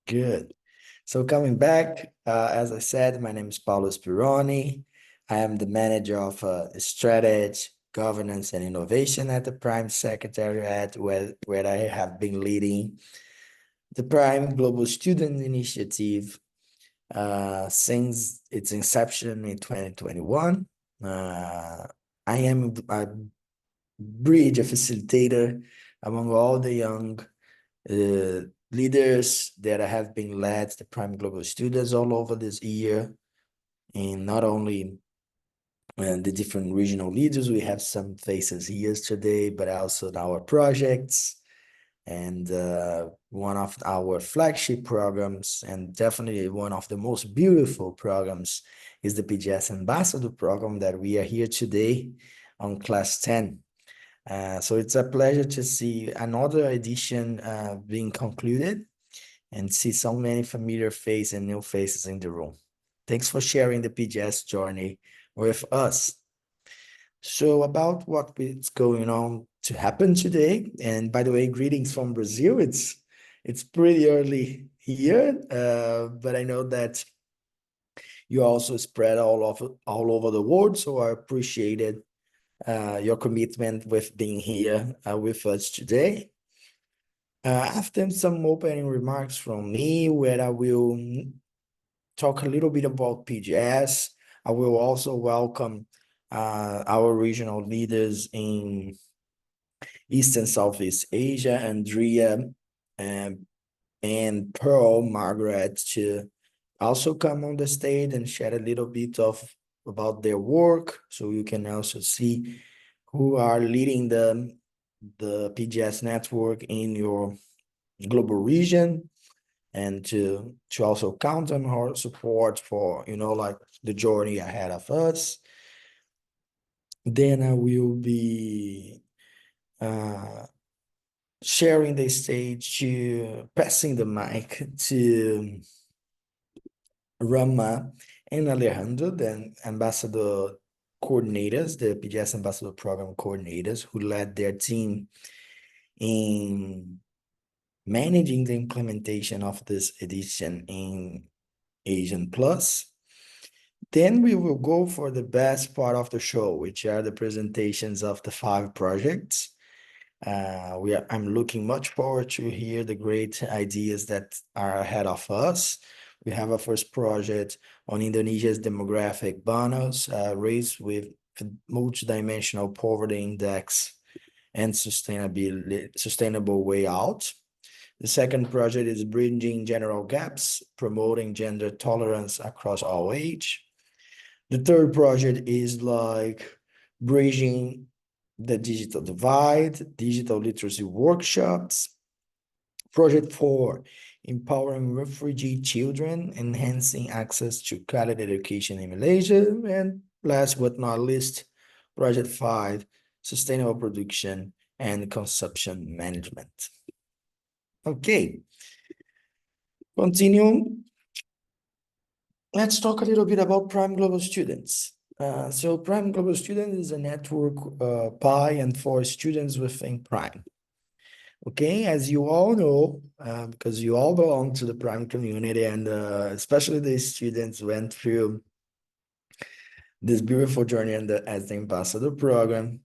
Good. So coming back, as I said, my name is Paulo Spironi. I am the manager of strategy, governance, and innovation at the Prime Secretariat, where I have been leading the Prime Global Student Initiative since its inception in 2021. I am a bridge, a facilitator among all the young leaders that have been led the Prime Global Students all over this year, and not only the different regional leaders, we have some faces here today, but also our projects and one of our flagship programs, and definitely one of the most beautiful programs, is the PGS Ambassador Program that we are here today on class 10. So it's a pleasure to see another edition being concluded and see so many familiar faces and new faces in the room. Thanks for sharing the PGS journey with us. So about what is going on to happen today, and by the way, greetings from Brazil. It's pretty early here, but I know that you also spread all over the world, so I appreciated your commitment with being here with us today. After some opening remarks from me, where I will talk a little bit about PGS, I will also welcome our regional leaders in East and Southeast Asia, Andrea and Pearl Margaret, to also come on the stage and share a little bit about their work, so you can also see who are leading the PGS network in your global region, and to also count on her support for, like the journey ahead of us. Then I will be sharing the stage, passing the mic to Rama and Alejandro, the ambassador coordinators, the PGS Ambassador Program coordinators, who led their team in managing the implementation of this edition in Asian Plus. Then we will go for the best part of the show, which are the presentations of the 5 projects. I'm looking much forward to hear the great ideas that are ahead of us. We have a first project on Indonesia's demographic bonus, raised with multidimensional poverty index and sustainable way out. The second project is bridging general gaps, promoting gender tolerance across all age. The third project is like bridging the digital divide, digital literacy workshops. Project 4, empowering refugee children, enhancing access to quality education in Malaysia. And last but not least, Project 5, sustainable production and consumption management. Okay, continue. Let's talk a little bit about Prime Global Students. So Prime Global Students is a network by and for students within Prime. Okay, as you all know, because you all belong to the Prime community, and especially the students went through this beautiful journey as the Ambassador Program,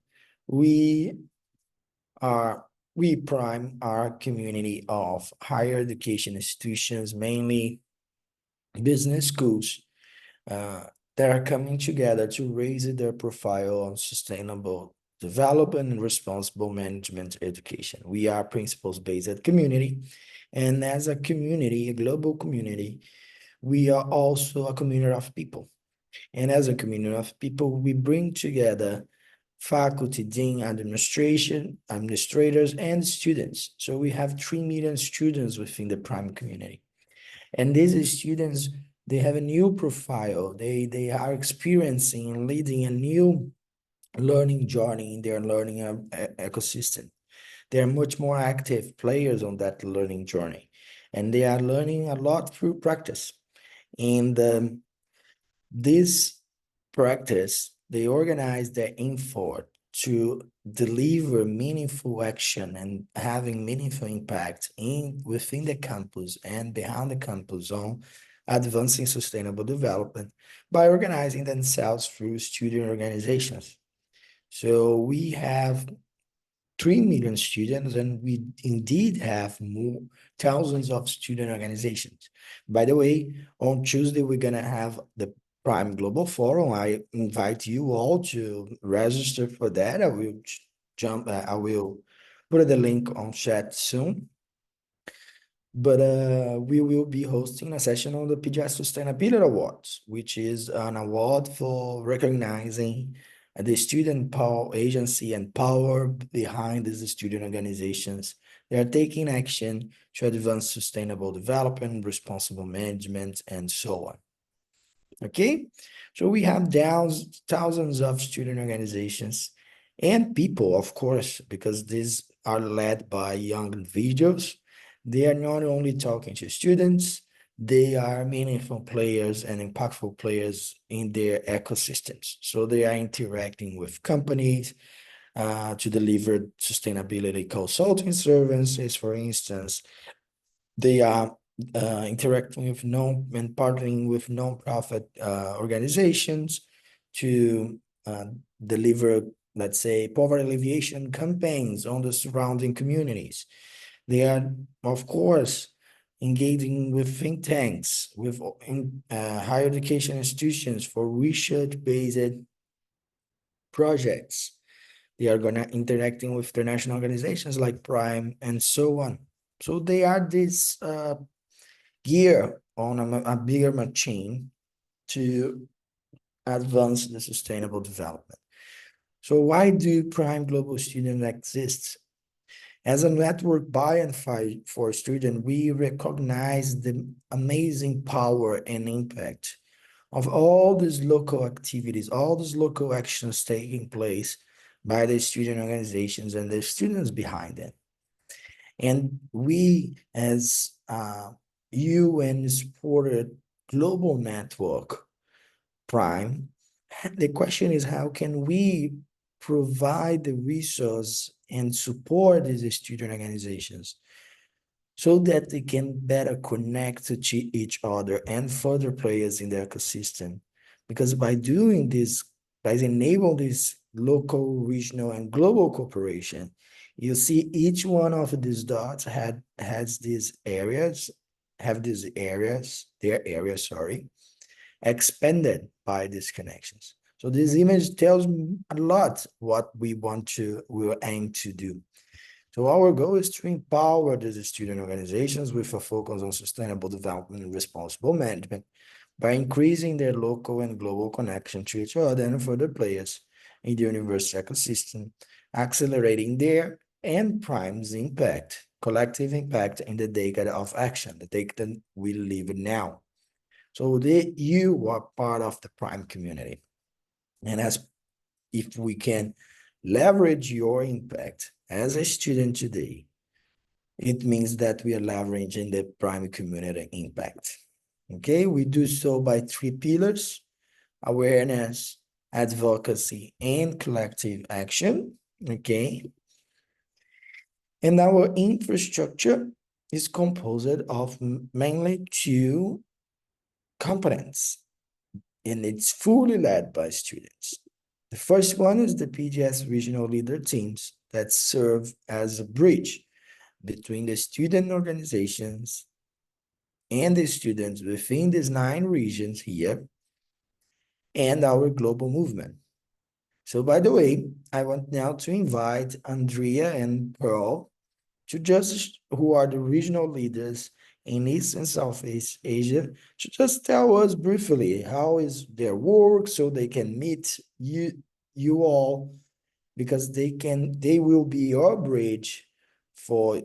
we Prime are a community of higher education institutions, mainly business schools, that are coming together to raise their profile on sustainable development and responsible management education. We are principles-based community, and as a community, a global community, we are also a community of people. And as a community of people, we bring together faculty, dean, administrators, and students. So we have 3 million students within the Prime community. And these students, they have a new profile. They are experiencing and leading a new learning journey in their learning ecosystem. They are much more active players on that learning journey, and they are learning a lot through practice. And this practice, they organize their effort to deliver meaningful action and having meaningful impact within the campus and behind the campus on advancing sustainable development by organizing themselves through student organizations. So we have 3 million students, and we indeed have more thousands of student organizations. By the way, on Tuesday, we're going to have the Prime Global Forum. I invite you all to register for that. I will put the link on chat soon. But we will be hosting a session on the PGS Sustainability Awards, which is an award for recognizing the student power agency and power behind these student organizations. They are taking action to advance sustainable development, responsible management, and so on. Okay, so we have thousands of student organizations and people, of course, because these are led by young individuals. They are not only talking to students, they are meaningful players and impactful players in their ecosystems. So they are interacting with companies to deliver sustainability consulting services, for instance. They are interacting with and partnering with non-profit organizations to deliver, let's say, poverty alleviation campaigns on the surrounding communities. They are, of course, engaging with think tanks, with higher education institutions for research-based projects. They are gonna interacting with international organizations like Prime and so on. So they are this gear on a bigger machine to advance the sustainable development. So why do Prime Global Students exist? As a network by and for students, we recognize the amazing power and impact of all these local activities, all these local actions taking place by the student organizations and the students behind it. And we, as UN supported global network, Prime, the question is, how can we provide the resource and support these student organizations so that they can better connect to each other and further players in the ecosystem? Because by doing this, by enabling this local, regional, and global cooperation, you see each one of these dots has these areas, their areas, sorry, expanded by these connections. So this image tells a lot what we will aim to do. So our goal is to empower these student organizations with a focus on sustainable development and responsible management by increasing their local and global connection to each other and further players in the university ecosystem, accelerating their and Prime's impact, collective impact in the decade of action, the decade we live in now. So you are part of the Prime community. And if we can leverage your impact as a student today, it means that we are leveraging the Prime community impact. Okay, we do so by 3 pillars: awareness, advocacy, and collective action. Okay, and our infrastructure is composed of mainly 2 components, and it's fully led by students. The first one is the PGS regional leader teams that serve as a bridge between the student organizations and the students within these 9 regions here and our global movement. So by the way, I want now to invite Andrea and Pearl who are the regional leaders in East and Southeast Asia, to just tell us briefly how is their work so they can meet you all, because they will be your bridge for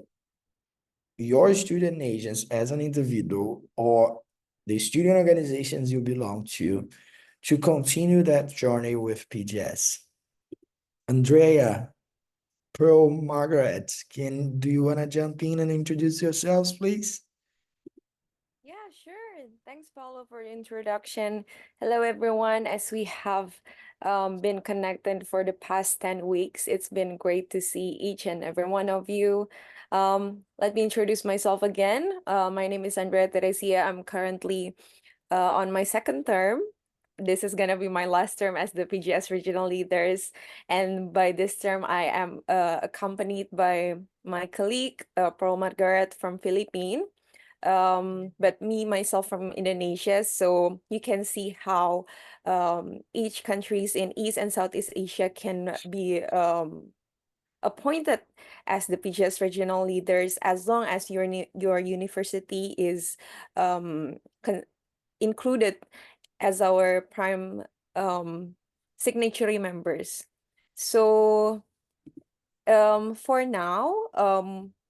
your student agents as an individual or the student organizations you belong to continue that journey with PGS. Andrea, Pearl, Margaret, do you want to jump in and introduce yourselves, please? Yeah, sure. Thanks, Paulo, for the introduction. Hello, everyone. As we have been connected for the past 10 weeks. It's been great to see each and every one of you. Let me introduce myself again. My name is Andrea Teresia. I'm currently on my second term. This is gonna be my last term as the PGS regional leaders, and by this term, I am accompanied by my colleague, Pearl Margaret from Philippines, but me myself from Indonesia. So you can see how each countries in East and Southeast Asia can be appointed as the PGS regional leaders as long as your university is included as our prime signatory members. So for now,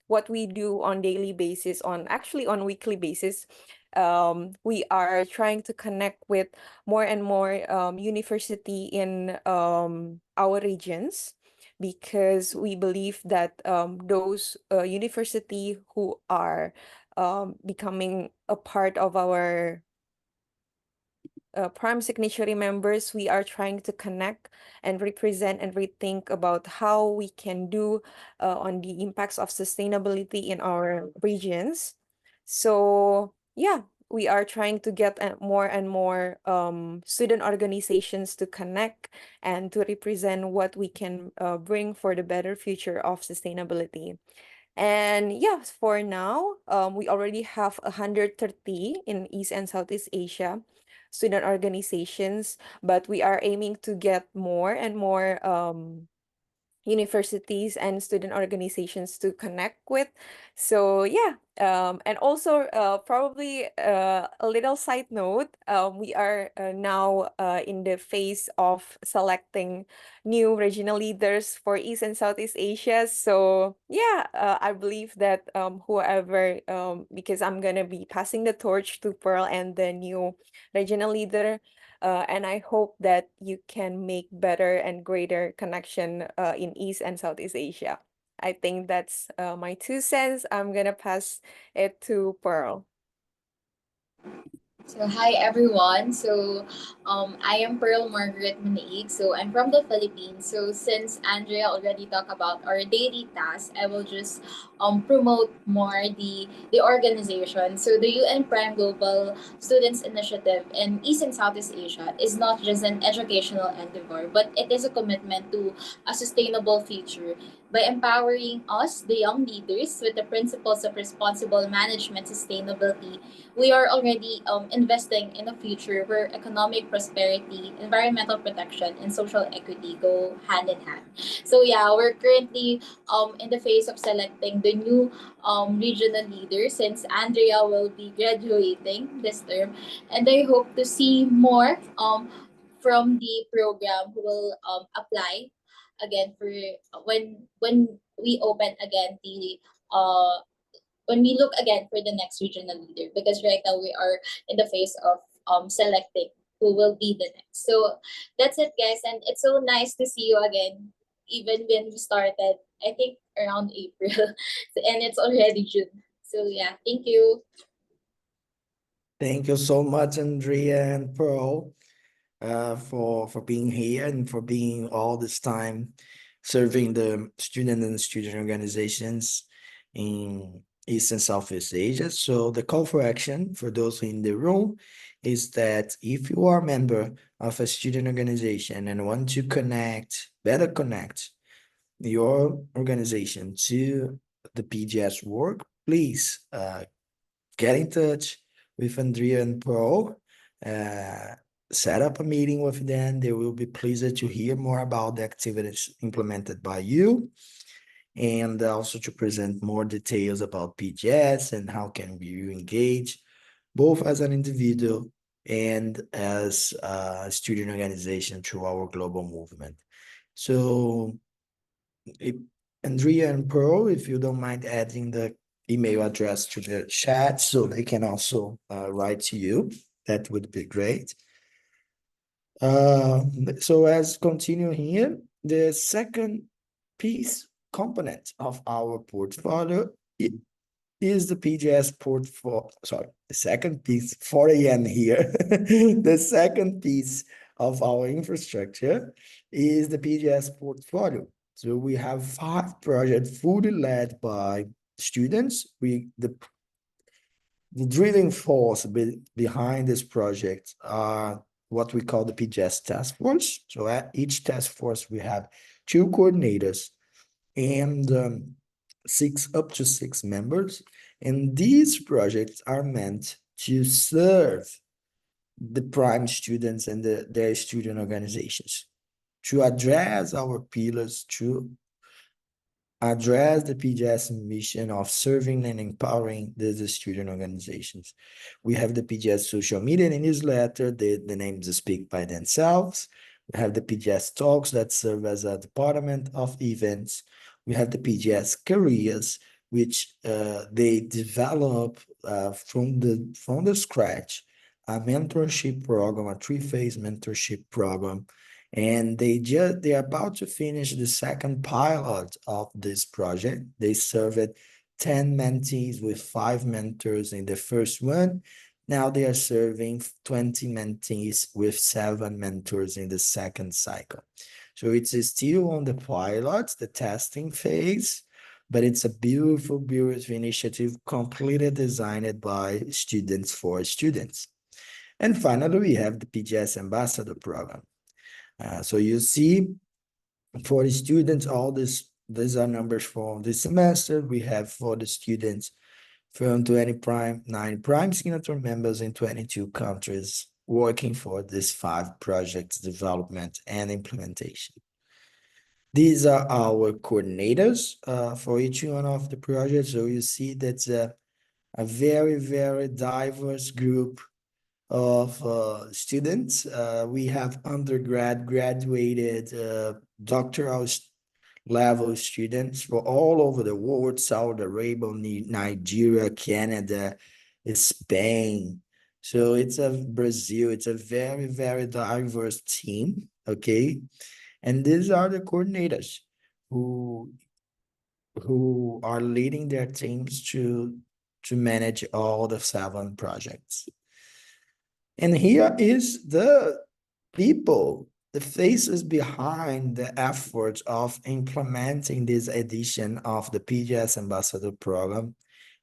what we do on daily basis, actually on weekly basis, we are trying to connect with more and more university in our regions, because we believe that those university who are becoming a part of our prime signatory members, we are trying to connect and represent and rethink about how we can do on the impacts of sustainability in our regions. So yeah, we are trying to get more and more student organizations to connect and to represent what we can bring for the better future of sustainability. And yeah, for now, we already have 130 in East and Southeast Asia student organizations, but we are aiming to get more and more universities and student organizations to connect with. So yeah, and also probably a little side note, we are now in the phase of selecting new regional leaders for East and Southeast Asia. So yeah, I believe that whoever, because I'm gonna be passing the torch to Pearl and the new regional leader, and I hope that you can make better and greater connection in East and Southeast Asia. I think that's my 2 cents. I'm gonna pass it to Pearl. So hi everyone. I am Pearl Margaret Manaig. So I'm from the Philippines. So since Andrea already talked about our daily tasks, I will just promote more the organization. So the UN Prime Global Students Initiative in East and Southeast Asia is not just an educational endeavor, but it is a commitment to a sustainable future by empowering us, the young leaders, with the principles of responsible management, sustainability. We are already investing in a future where economic prosperity, environmental protection, and social equity go hand in hand. So yeah, we're currently in the phase of selecting the new regional leader since Andrea will be graduating this term, and I hope to see more from the program who will apply again for when we open again the when we look again for the next regional leader, because right now we are in the phase of selecting who will be the next. So that's it, guys, and it's so nice to see you again. Even when we started, I think around April, and it's already June. So yeah, thank you. Thank you so much, Andrea and Pearl, for being here and for being all this time serving the student organizations in East and Southeast Asia. So the call for action for those in the room is that if you are a member of a student organization and want to better connect your organization to the PGS work, please get in touch with Andrea and Pearl. Uh, Set up a meeting with them. They will be pleased to hear more about the activities implemented by you, and also to present more details about PGS and how can you engage both as an individual and as a student organization through our global movement. So if, Andrea and Pearl, if you don't mind adding the email address to the chat so they can also write to you, that would be great. So as continue here, the second piece component of our portfolio is the PGS portfolio. Sorry, the second piece, 4 a.m. here. The second piece of our infrastructure is the PGS portfolio. So we have 5 projects fully led by students. The driving force behind this project are what we call the PGS task force. So at each task force, we have 2 coordinators and up to 6 members. And these projects are meant to serve the prime students and their student organizations to address our pillars, to address the PGS mission of serving and empowering the student organizations. We have the PGS social media and newsletter, the names speak by themselves. We have the PGS talks that serve as a department of events. We have the PGS careers, which they develop from the scratch, a mentorship program, a 3-phase mentorship program, and they're about to finish the second pilot of this project. They served 10 mentees with 5 mentors in the first one. Now they are serving 20 mentees with 7 mentors in the second cycle. So it's still on the pilot, the testing phase, but it's a beautiful, beautiful initiative completely designed by students for students. And finally, we have the PGS Ambassador Program. So you see, for the students, all these are numbers for this semester. We have for the students from 9 prime signature members in 22 countries working for this 5 projects development and implementation. These are our coordinators for each one of the projects. So you see that's a very, very diverse group of students. We have undergrad, graduated, doctoral level students from all over the world: Saudi Arabia, Nigeria, Canada, Spain. So it's Brazil. It's a very, very diverse team. Okay, and these are the coordinators who are leading their teams to manage all the 7 projects. And here is the people, the faces behind the efforts of implementing this edition of the PGS Ambassador Program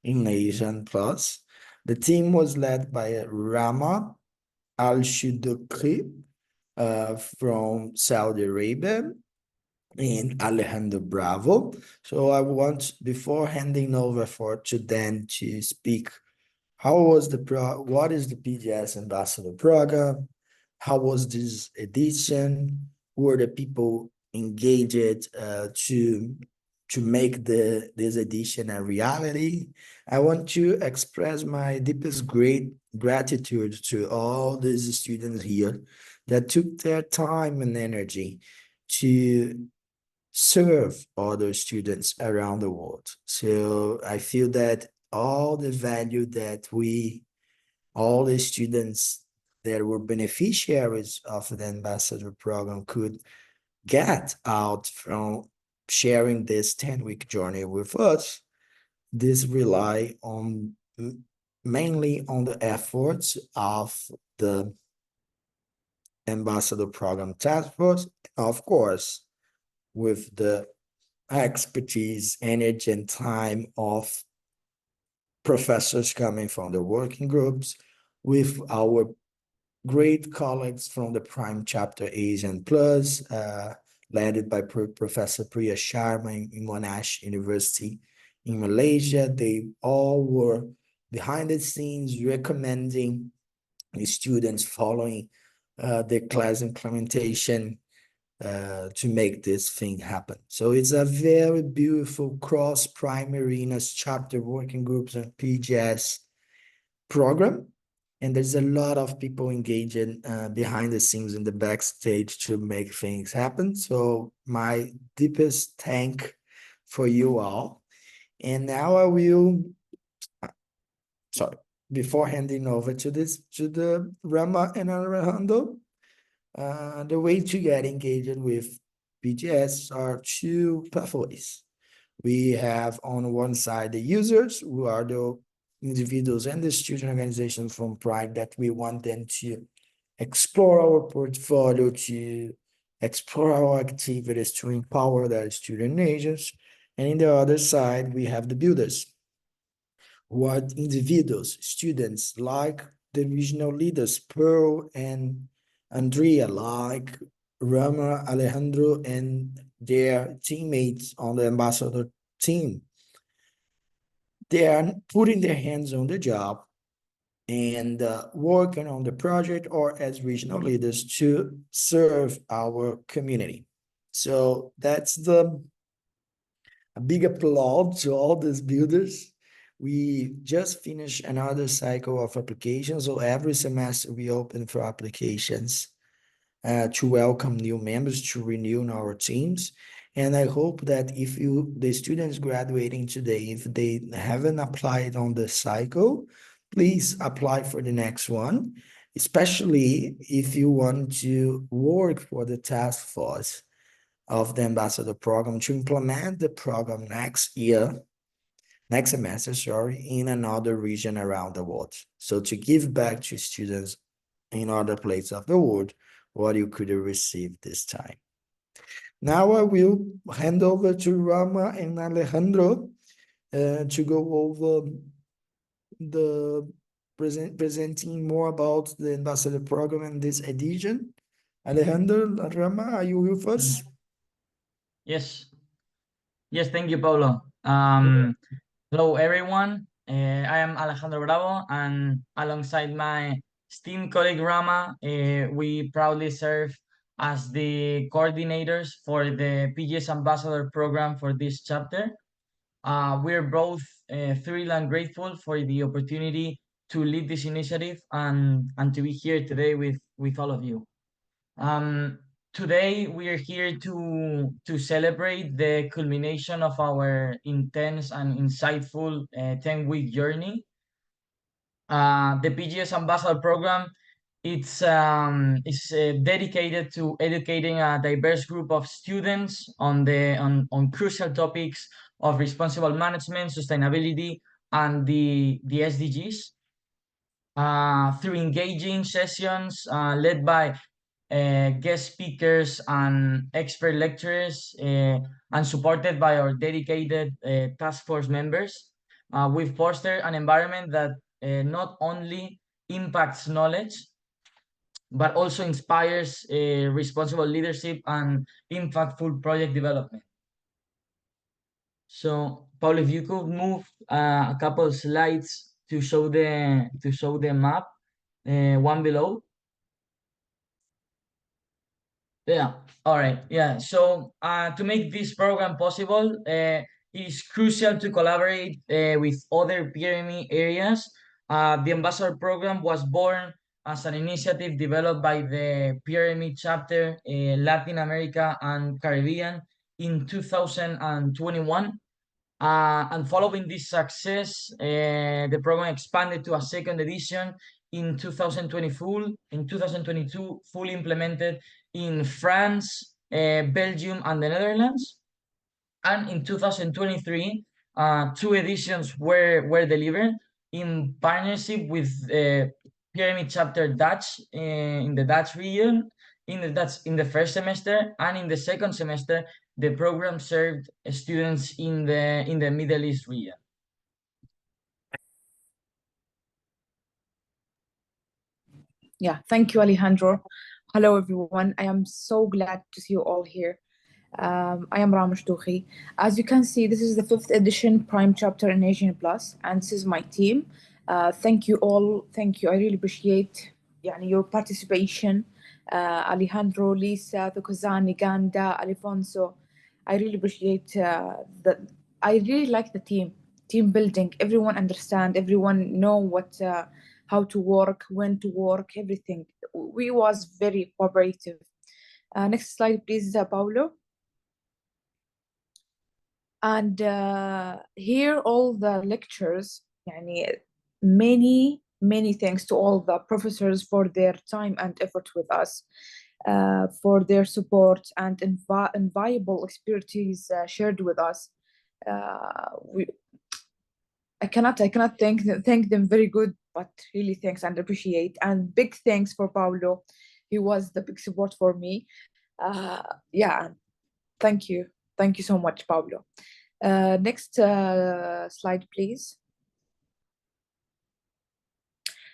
in ASEAN Plus. The team was led by Rama Al-Shudukri from Saudi Arabia and Alejandro Bravo. So I want, before handing over to Dan to speak, what is the PGS Ambassador Program? How was this edition? Who were the people engaged to make this edition a reality? I want to express my deepest gratitude to all these students here that took their time and energy to serve other students around the world. So I feel that all the value that all the students that were beneficiaries of the ambassador program could get out from sharing this 10-week journey with us, this rely on mainly on the efforts of the ambassador program task force, of course, with the expertise, energy, and time of professors coming from the working groups, with our great colleagues from the PRME Chapter ASEAN Plus, led by Professor Priya Sharma in Monash University in Malaysia. They all were behind the scenes recommending the students following the class implementation to make this thing happen. So it's a very beautiful cross-primary chapter working groups and PGS program. And there's a lot of people engaging behind the scenes in the backstage to make things happen. So my deepest thank for you all. And now I will, before handing over to the Rama and Alejandro, the way to get engaged with PGS are 2 pathways. We have on one side the users, who are the individuals and the student organizations from Pride that we want them to explore our portfolio, to explore our activities to empower the student agents. And in the other side, we have the builders, who are individuals, students, like the regional leaders, Pearl and Andrea, like Rama, Alejandro, and their teammates on the ambassador team. They are putting their hands on the job and working on the project or as regional leaders to serve our community. So that's a big applause to all these builders. We just finished another cycle of applications. So every semester we open for applications to welcome new members, to renew our teams. And I hope that if the students graduating today, if they haven't applied on the cycle, please apply for the next one, especially if you want to work for the task force of the ambassador program to implement the program next semester, in another region around the world. So to give back to students in other places of the world what you could have received this time. Now I will hand over to Rama and Alejandro to go over the presenting more about the ambassador program in this edition. Alejandro, Rama, are you with us? Yes. Yes, thank you, Paulo. Hello, everyone. I am Alejandro Bravo, and alongside my esteemed colleague Rama, we proudly serve as the coordinators for the PGS Ambassador Program for this chapter. We're both thrilled and grateful for the opportunity to lead this initiative and to be here today with all of you. Today we are here to celebrate the culmination of our intense and insightful 10-week journey. The PGS Ambassador Program is dedicated to educating a diverse group of students on crucial topics of responsible management, sustainability, and the SDGs. Through engaging sessions led by guest speakers and expert lecturers, and supported by our dedicated task force members, we've fostered an environment that not only impacts knowledge, but also inspires responsible leadership and impactful project development. So, Paul, if you could move a couple of slides to show the map, one below. Yeah. All right. Yeah. So to make this program possible, it is crucial to collaborate with other PRME areas. The Ambassador Program was born as an initiative developed by the PRME Chapter Latin America and Caribbean in 2021. And following this success, the program expanded to a second edition in 2022, fully implemented in France, Belgium, and the Netherlands. And in 2023, 2 editions were delivered in partnership with PRME Chapter DACH in the Dutch region, in the first semester, and in the second semester, the program served students in the Middle East region. Yeah, thank you, Alejandro. Hello, everyone. I am so glad to see you all here. I am Rama Shdouhi. As you can see, this is the 5th edition Prime Chapter in Asian Plus, and this is my team. Thank you all. Thank you. I really appreciate your participation. Alejandro, Lisa, Thokozani, Ganda, Alfonso. I really appreciate that. I really like the team building. Everyone understand. Everyone know what. How to work, when to work, everything. We was very cooperative. Next slide, please, Paulo. And here all the lectures, many thanks to all the professors for their time and effort with us, for their support and invaluable expertise shared with us. I cannot thank them very good but really thanks and appreciate. And big thanks for Paulo. He was the big support for me. Yeah, thank you. Thank you so much, Paulo. Next slide, please.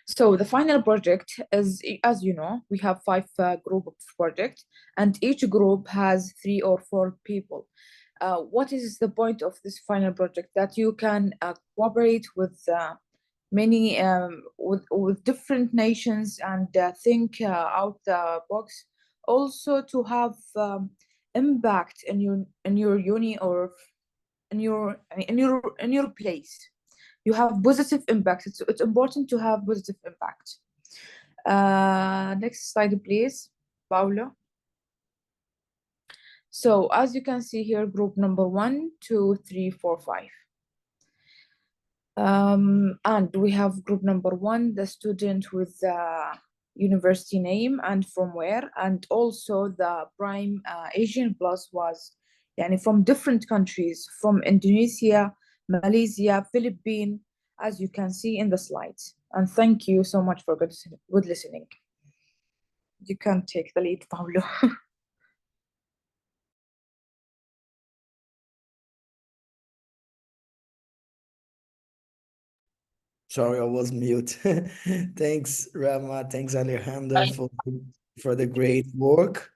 So the final project is, as you know, we have 5 group of projects, and each group has 3 or 4 people. What is the point of this final project? That you can cooperate with many with different nations and think out the box. Also to have impact in your uni or in your place. You have positive impact. It's important to have positive impact. Next slide, please, Paula. So as you can see here, group number 1, 2, 3, 4, 5. And we have group number 1, the student with the university name and from where, and also the prime Asian plus was from different countries, from Indonesia, Malaysia, Philippines, as you can see in the slides. And thank you so much for good listening. You can take the lead, Paulo. Sorry, I was mute. Thanks, Rama. Thanks, Alejandra, for the great work.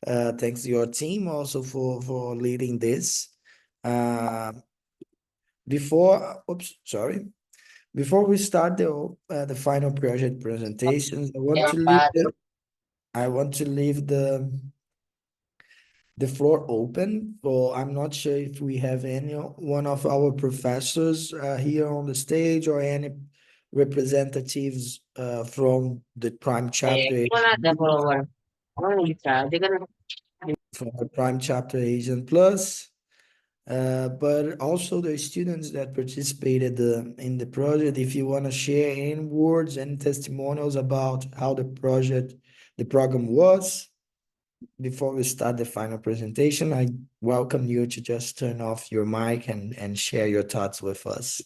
Thanks to your team also for leading this. Before we start the final project presentations, I want to leave the floor open for, I'm not sure if we have any one of our professors here on the stage or any representatives from the Prime Chapter from the Prime Chapter ASEAN Plus, but also the students that participated in the project. If you want to share any words and testimonials about how the program was, before we start the final presentation, I welcome you to just turn off your mic and share your thoughts with us.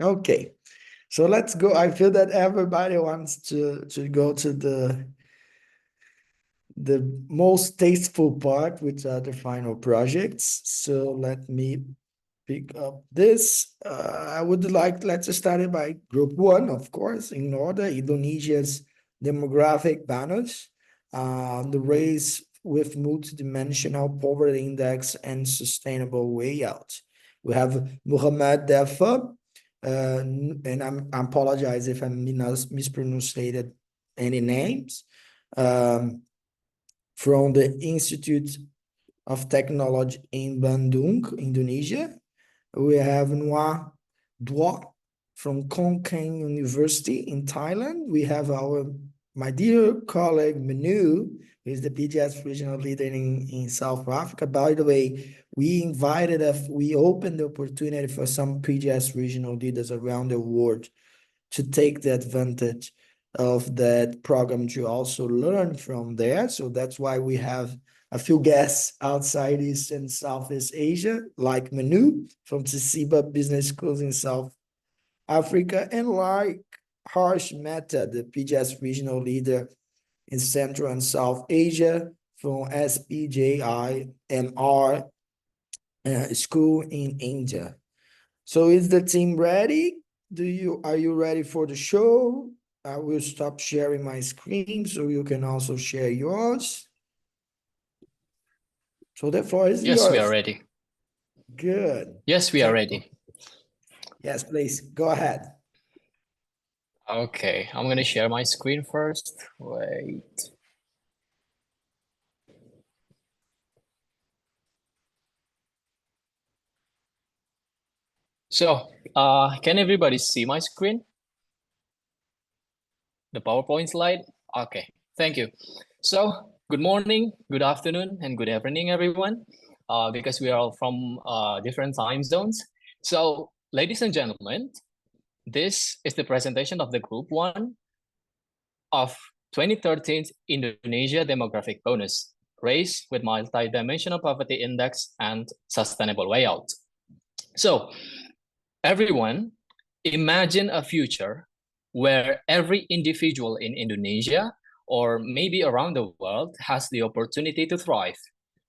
Okay, so let's go. I feel that everybody wants to go to the most tasteful part, which are the final projects. So let me pick up this. I would like, let's start it by group 1, of course, in order, Indonesia's demographic balance, the race with multidimensional poverty index and sustainable way out. We have Muhammad Defa, and I apologize if I mispronounced any names, from the Institute of Technology in Bandung, Indonesia. We have Noah Dua from Kompand University in Thailand. We have my dear colleague Manu, who is the PGS regional leader in South Africa. By the way, we opened the opportunity for some PGS regional leaders around the world to take the advantage of that program to also learn from there. So that's why we have a few guests outside East and Southeast Asia, like Manu from Tsitsiba Business Schools in South Africa, and like Harsh Mehta, the PGS regional leader in Central and South Asia from SPJIMR school in India. So is the team ready? Are you ready for the show? I will stop sharing my screen so you can also share yours. So the floor is yours. Yes, we are ready. Good. Yes, we are ready. Yes, please, go ahead. Okay, I'm going to share my screen first. Wait. So, can everybody see my screen? The PowerPoint slide? Okay, thank you. So, good morning, good afternoon, and good evening, everyone. because we are all from different time zones. So, ladies and gentlemen, this is the presentation of the Group 1 of 2013 Indonesia Demographic Bonus, Race with Multidimensional Poverty Index and Sustainable Way Out. So, everyone, imagine a future where every individual in Indonesia or maybe around the world has the opportunity to thrive,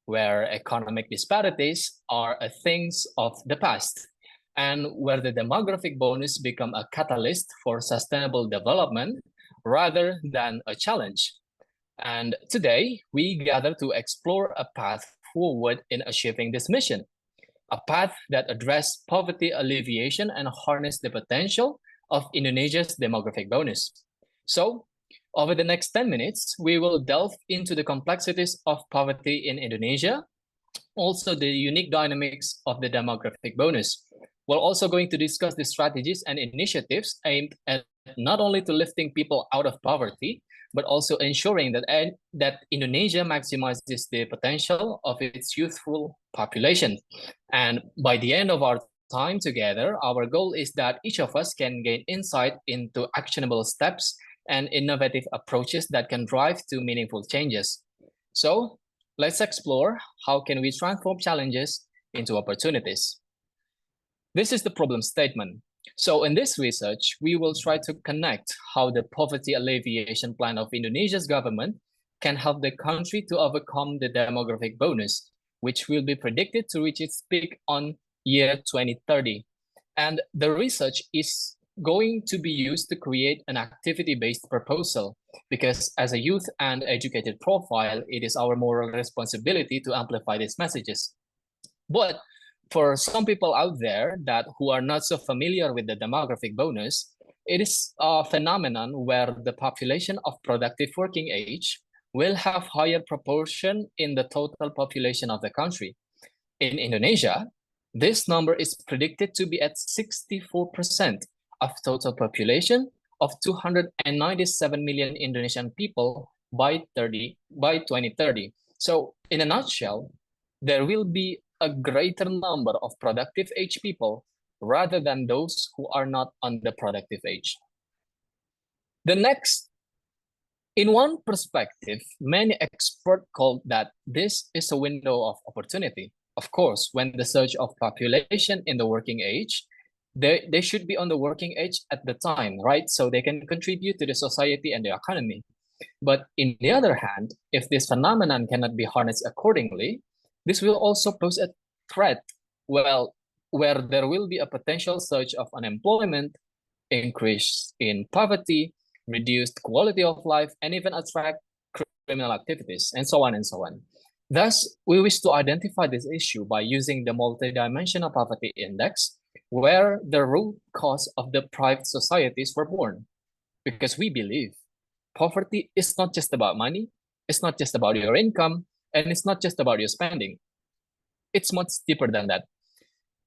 where economic disparities are a things of the past, and where the demographic bonus become a catalyst for sustainable development rather than a challenge. And today, we gather to explore a path forward in achieving this mission, a path that addresses poverty alleviation and harness the potential of Indonesia's demographic bonus. So, over the next 10 minutes, we will delve into the complexities of poverty in Indonesia, also the unique dynamics of the demographic bonus. We're also going to discuss the strategies and initiatives aimed at not only to lifting people out of poverty, but also ensuring that Indonesia maximizes the potential of its youthful population. And by the end of our time together, our goal is that each of us can gain insight into actionable steps and innovative approaches that can drive to meaningful changes. So let's explore how can we transform challenges into opportunities. This is the problem statement. So in this research, we will try to connect how the poverty alleviation plan of Indonesia's government can help the country to overcome the demographic bonus, which will be predicted to reach its peak on year 2030. And the research is going to be used to create an activity-based proposal, because as a youth and educated profile, it is our moral responsibility to amplify these messages. But for some people out there who are not so familiar with the demographic bonus, it is a phenomenon where the population of productive working age will have higher proportion in the total population of the country. In Indonesia, this number is predicted to be at 64% of total population of 297 million Indonesian people by 2030. So in a nutshell, there will be a greater number of productive age people rather than those who are not on the productive age. In one perspective, many experts call that this is a window of opportunity. Of course, when the surge of population in the working age, they should be on the working age at the time, right? So they can contribute to the society and the economy. But in the other hand, if this phenomenon cannot be harnessed accordingly, this will also pose a threat, where there will be a potential surge of unemployment, increase in poverty, reduced quality of life, and even attract criminal activities, and so on and so on. Thus, we wish to identify this issue by using the multidimensional poverty index, where the root cause of deprived societies were born. Because we believe poverty is not just about money, it's not just about your income, and it's not just about your spending. It's much deeper than that.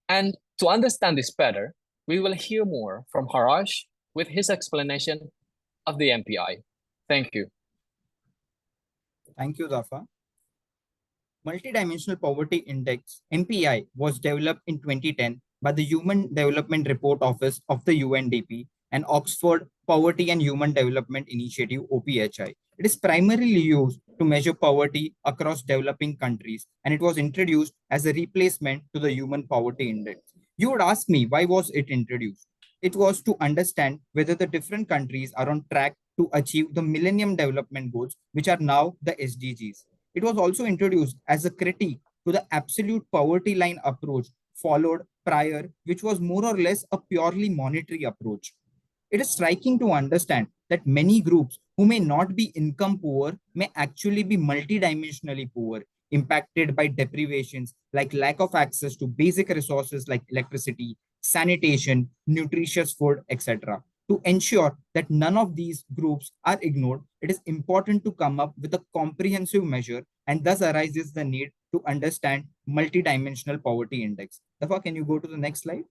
And to understand this better, we will hear more from Harash with his explanation of the MPI. Thank you. Thank you, Zafa. Multidimensional Poverty Index, MPI, was developed in 2010 by the Human Development Report Office of the UNDP and Oxford Poverty and Human Development Initiative, OPHI. It is primarily used to measure poverty across developing countries, and it was introduced as a replacement to the Human Poverty Index. You would ask me, why was it introduced? It was to understand whether the different countries are on track to achieve the Millennium Development Goals, which are now the SDGs. It was also introduced as a critique to the absolute poverty line approach followed prior, which was more or less a purely monetary approach. It is striking to understand that many groups who may not be income poor may actually be multidimensionally poor, impacted by deprivations like lack of access to basic resources like electricity, sanitation, nutritious food, etc. To ensure that none of these groups are ignored, it is important to come up with a comprehensive measure, and thus arises the need to understand multidimensional poverty index. Therefore, can you go to the next slide?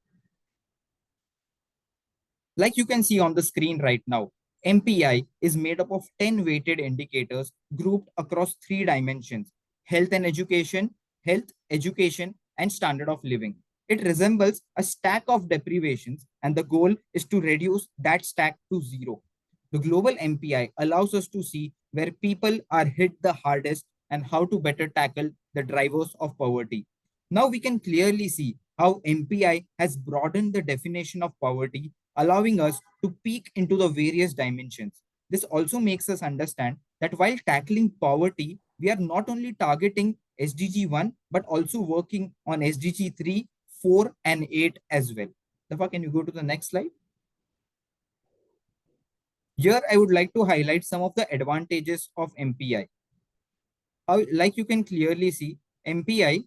Like you can see on the screen right now, MPI is made up of 10 weighted indicators grouped across 3 dimensions: health and education, health, education, and standard of living. It resembles a stack of deprivations, and the goal is to reduce that stack to zero. The global MPI allows us to see where people are hit the hardest and how to better tackle the drivers of poverty. Now we can clearly see how MPI has broadened the definition of poverty, allowing us to peek into the various dimensions. This also makes us understand that while tackling poverty, we are not only targeting SDG 1, but also working on SDG 3, 4, and 8 as well. Dafa, can you go to the next slide? Here, I would like to highlight some of the advantages of MPI. Like you can clearly see, MPI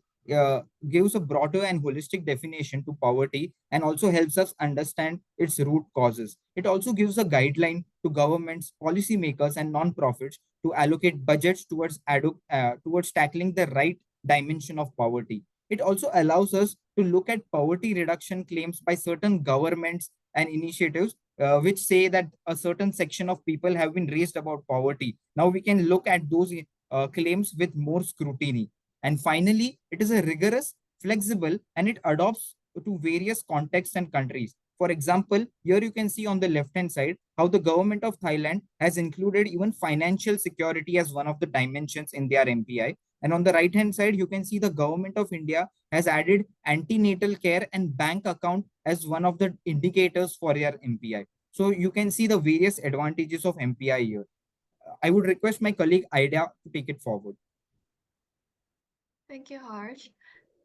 gives a broader and holistic definition to poverty and also helps us understand its root causes. It also gives a guideline to governments, policymakers, and non-profits to allocate budgets towards tackling the right dimension of poverty. It also allows us to look at poverty reduction claims by certain governments and initiatives which say that a certain section of people have been raised about poverty. Now we can look at those claims with more scrutiny. And finally, it is a rigorous, flexible, and it adopts to various contexts and countries. For example, here you can see on the left-hand side how the government of Thailand has included even financial security as one of the dimensions in their MPI. And on the right-hand side, you can see the government of India has added antenatal care and bank account as one of the indicators for their MPI. So you can see the various advantages of MPI here. I would request my colleague Ida to take it forward. Thank you, Harsh.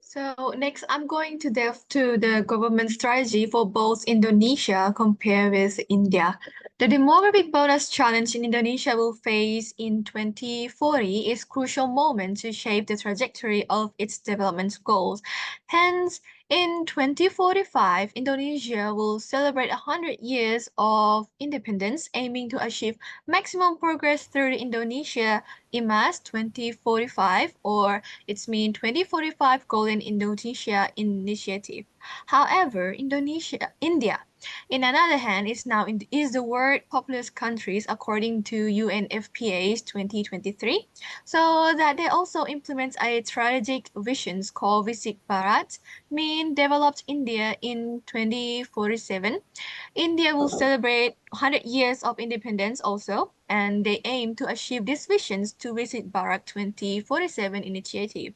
So next, I'm going to delve to the government strategy for both Indonesia compared with India. The demographic bonus challenge in Indonesia will face in 2040 is a crucial moment to shape the trajectory of its development goals. Hence, in 2045, Indonesia will celebrate 100 years of independence, aiming to achieve maximum progress through the Indonesia IMAS 2045, or its mean 2045 Golden Indonesia Initiative. However, India, in another hand, is the world populous countries according to UNFPA's 2023, so that they also implement a strategic vision called Visit Bharat, mean developed India in 2047. India will celebrate 100 years of independence also, and they aim to achieve these visions to Visit Bharat 2047 initiative.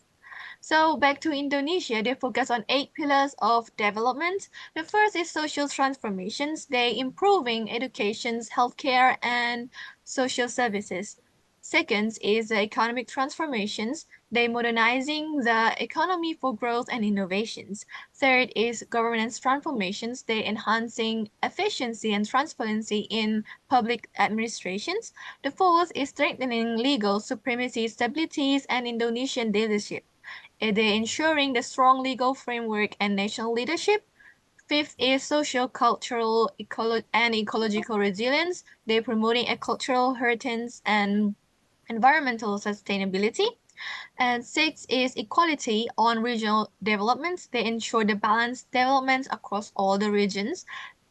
So back to Indonesia, they focus on 8 pillars of development. The first is social transformations. They improving education, healthcare, and social services. Second is the economic transformations. They modernizing the economy for growth and innovations. Third is governance transformations. They enhancing efficiency and transparency in public administrations. The fourth is strengthening legal supremacy, stabilities, and Indonesian leadership. They're ensuring the strong legal framework and national leadership. Fifth is social, cultural, and ecological resilience. They're promoting a cultural heritage and environmental sustainability. And sixth is equality on regional developments. They ensure the balanced development across all the regions.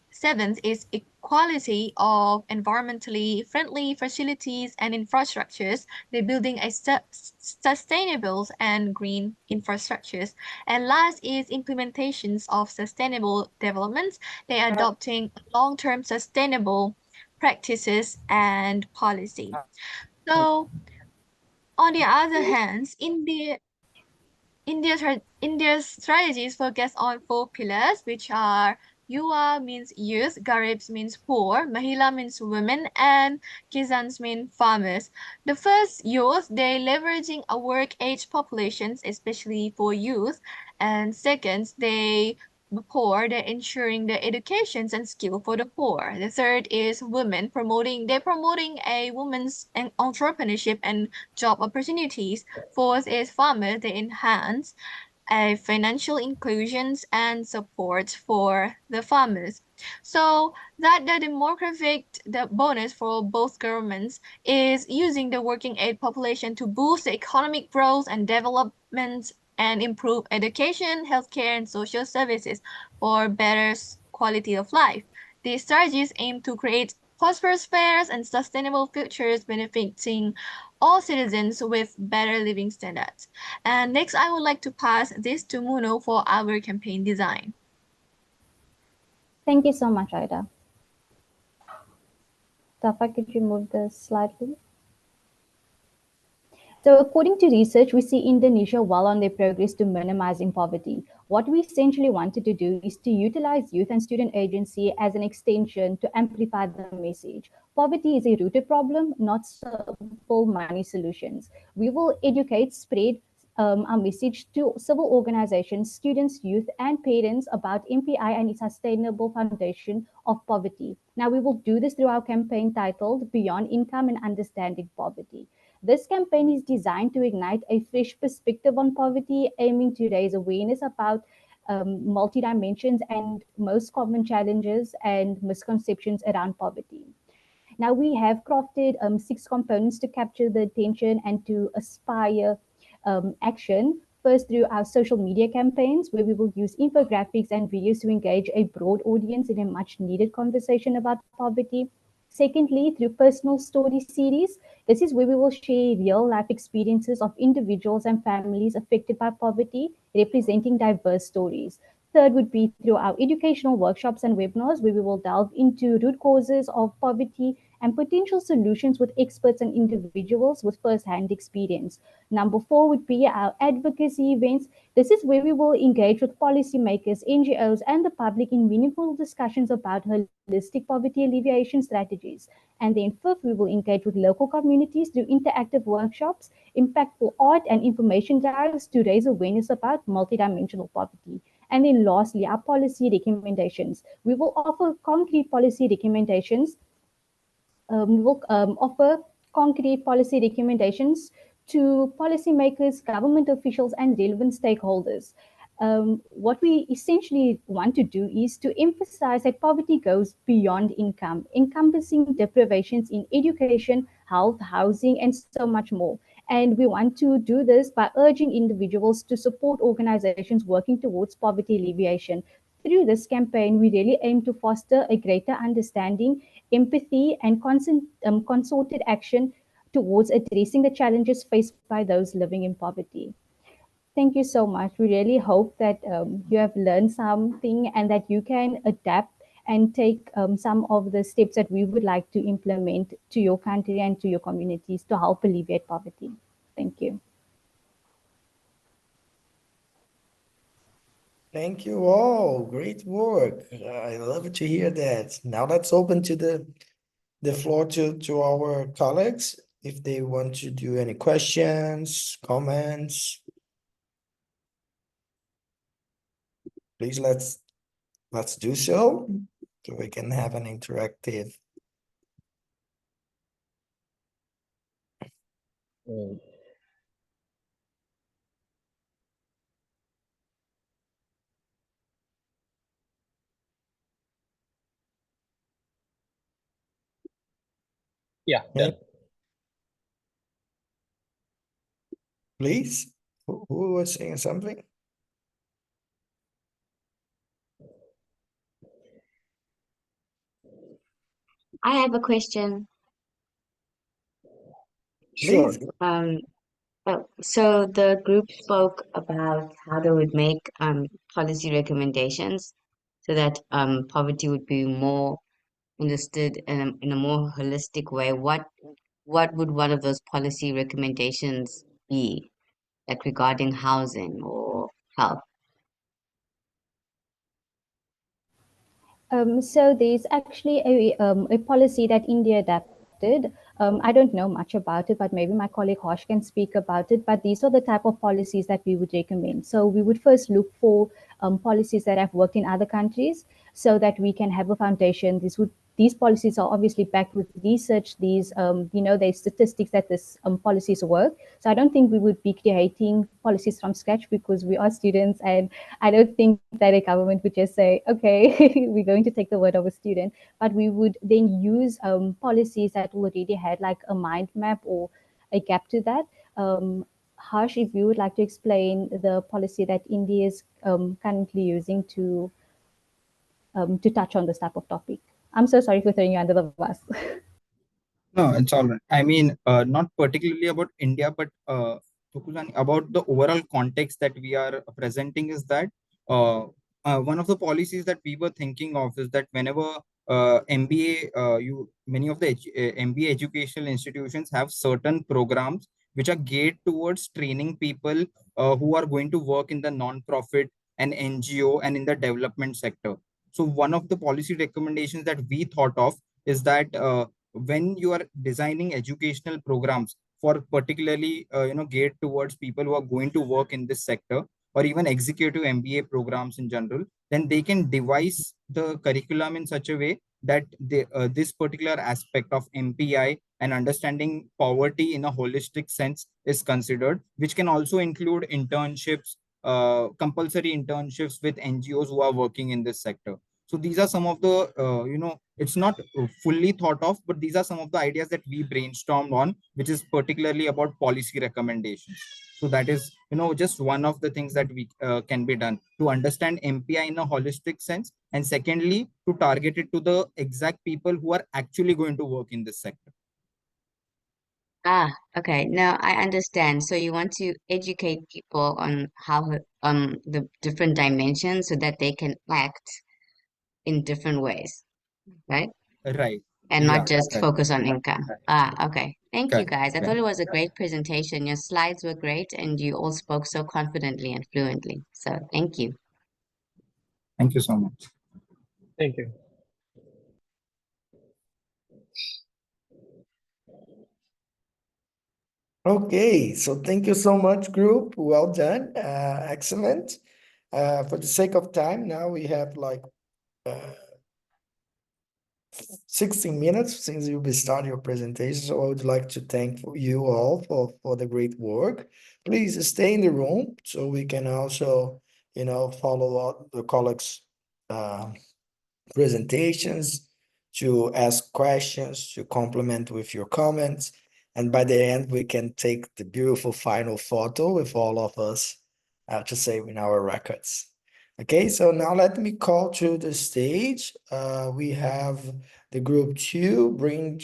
Seventh is equality of environmentally friendly facilities and infrastructures. They're building a sustainable and green infrastructures. And last is implementations of sustainable development. They're adopting long-term sustainable practices and policy. So on the other hand, India's strategies focus on 4 pillars, which are Yuwa means youth, Garibs means poor, Mahila means women, and Kisans mean farmers. The first, youth, they're leveraging a work-age populations, especially for youth. And second, poor, they're ensuring the educations and skill for the poor. The third is women, they're promoting a women's entrepreneurship and job opportunities. Fourth is farmers, they enhance financial inclusions and support for the farmers. So that the bonus for both governments is using the working age population to boost the economic growth and development and improve education, healthcare, and social services for better quality of life. These strategies aim to create prosperous, fair, and sustainable futures benefiting all citizens with better living standards. And next, I would like to pass this to Muno for our campaign design. Thank you so much, Aida. Tafa, could you move the slide, please? So according to research, we see Indonesia well on their progress to minimizing poverty. What we essentially wanted to do is to utilize youth and student agency as an extension to amplify the message. Poverty is a rooted problem, not simple money solutions. We will educate, spread our message to civil organizations, students, youth, and parents about MPI and its sustainable foundation of poverty. Now, we will do this through our campaign titled Beyond Income and Understanding Poverty. This campaign is designed to ignite a fresh perspective on poverty, aiming to raise awareness about multi-dimensions and most common challenges and misconceptions around poverty. Now we have crafted 6 components to capture the attention and to aspire action. First, through our social media campaigns, where we will use infographics and videos to engage a broad audience in a much needed conversation about poverty. Secondly, through personal story series, this is where we will share real life experiences of individuals and families affected by poverty, representing diverse stories. Third would be through our educational workshops and webinars, where we will delve into root causes of poverty and potential solutions with experts and individuals with first-hand experience. Number 4 would be our advocacy events. This is where we will engage with policymakers, NGOs, and the public in meaningful discussions about holistic poverty alleviation strategies. And then fifth, we will engage with local communities through interactive workshops, impactful art, and information drives to raise awareness about multidimensional poverty. And then lastly, our policy recommendations. We will offer concrete policy recommendations. We will offer concrete policy recommendations to policymakers, government officials, and relevant stakeholders. What we essentially want to do is to emphasize that poverty goes beyond income, encompassing deprivations in education, health, housing, and so much more. And we want to do this by urging individuals to support organizations working towards poverty alleviation. Through this campaign, we really aim to foster a greater understanding, empathy, and concerted action towards addressing the challenges faced by those living in poverty. Thank you so much. We really hope that you have learned something and that you can adapt and take some of the steps that we would like to implement to your country and to your communities to help alleviate poverty. Thank you. Thank you all. Great work. I love to hear that. Now let's open to the floor to our colleagues if they want to do any questions, comments. Please let's do so we can have an interactive. Yeah, done. Please, who was saying something? I have a question. Sure. So the group spoke about how they would make policy recommendations so that poverty would be more understood in a more holistic way. What would one of those policy recommendations be, like regarding housing or health? So there's actually a policy that India adapted. I don't know much about it, but maybe my colleague Harsh can speak about it. But these are the type of policies that we would recommend. So we would first look for policies that have worked in other countries so that we can have a foundation. These policies are obviously backed with research. There's statistics that this policies work. So I don't think we would be creating policies from scratch because we are students, and I don't think that a government would just say, okay, we're going to take the word of a student, but we would then use policies that already had like a mind map or a gap to that. Harsh, if you would like to explain the policy that India is currently using to touch on this type of topic. I'm so sorry for throwing you under the bus. No, it's all right. I mean, not particularly about India, but Tukulani, about the overall context that we are presenting is that uh, one of the policies that we were thinking of is that whenever MBA, many of the MBA educational institutions have certain programs which are geared towards training people who are going to work in the non-profit and NGO and in the development sector. So one of the policy recommendations that we thought of is that when you are designing educational programs for particularly geared towards people who are going to work in this sector or even executive MBA programs in general, then they can devise the curriculum in such a way that this particular aspect of MPI and understanding poverty in a holistic sense is considered, which can also include internships, compulsory internships with NGOs who are working in this sector. So these are some of the, it's not fully thought of, but these are some of the ideas that we brainstormed on, which is particularly about policy recommendations. So that is, just one of the things that we can be done to understand MPI in a holistic sense. And secondly, to target it to the exact people who are actually going to work in this sector. Ah, okay. Now I understand. So you want to educate people on how the different dimensions so that they can act in different ways, right? Right. And Yeah. not just Right. focus on income. Ah, okay. Thank you Correct. guys. I thought Correct. it was a great presentation. Your slides were great and you all spoke so confidently and fluently. So thank you. Thank you so much. Thank you. Okay, so thank you so much, group. Well done. Excellent. For the sake of time, now we have like 16 minutes since you'll be starting your presentation. So I would like to thank you all for the great work. Please stay in the room so we can also, follow up the colleagues' presentations, to ask questions, to complement with your comments. And by the end, we can take the beautiful final photo with all of us to save in our records. Okay, so now let me call to the stage. We have the group 2 bringing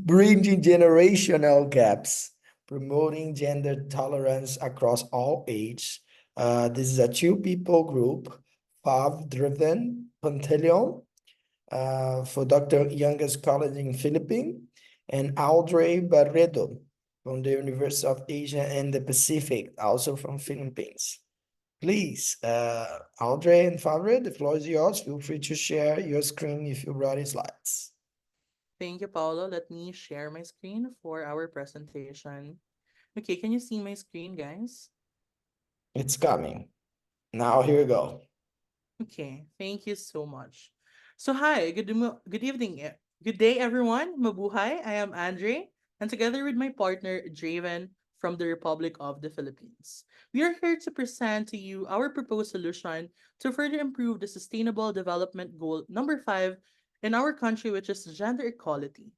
bridging generational gaps, promoting gender tolerance across all age. This is a two people group, Fav Driven Pantaleon, for Dr. Young's College in Philippines, and Audrey Barredo from the University of Asia and the Pacific, also from Philippines. Please, Audrey and Favre, the floor is yours. Feel free to share your screen if you brought slides. Thank you, Paolo. Let me share my screen for our presentation. Okay, can you see my screen, guys? It's coming. Now here we go. Okay, thank you so much. So hi, good evening, good day, everyone. Mabuhay. I am Andre, and together with my partner Draven from the Republic of the Philippines, we are here to present to you our proposed solution to further improve the Sustainable Development Goal number 5 in our country, which is gender equality,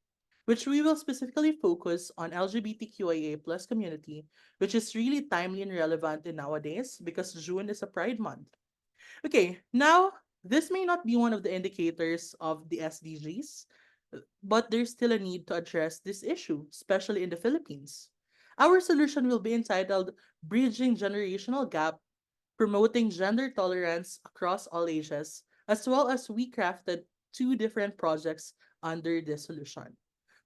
which we will specifically focus on LGBTQIA plus community, which is really timely and relevant in nowadays because June is a Pride Month. Okay, now this may not be one of the indicators of the SDGs, but there's still a need to address this issue, especially in the Philippines. Our solution will be entitled Bridging Generational Gap, Promoting Gender Tolerance Across All Ages, as well as we crafted two different projects under this solution.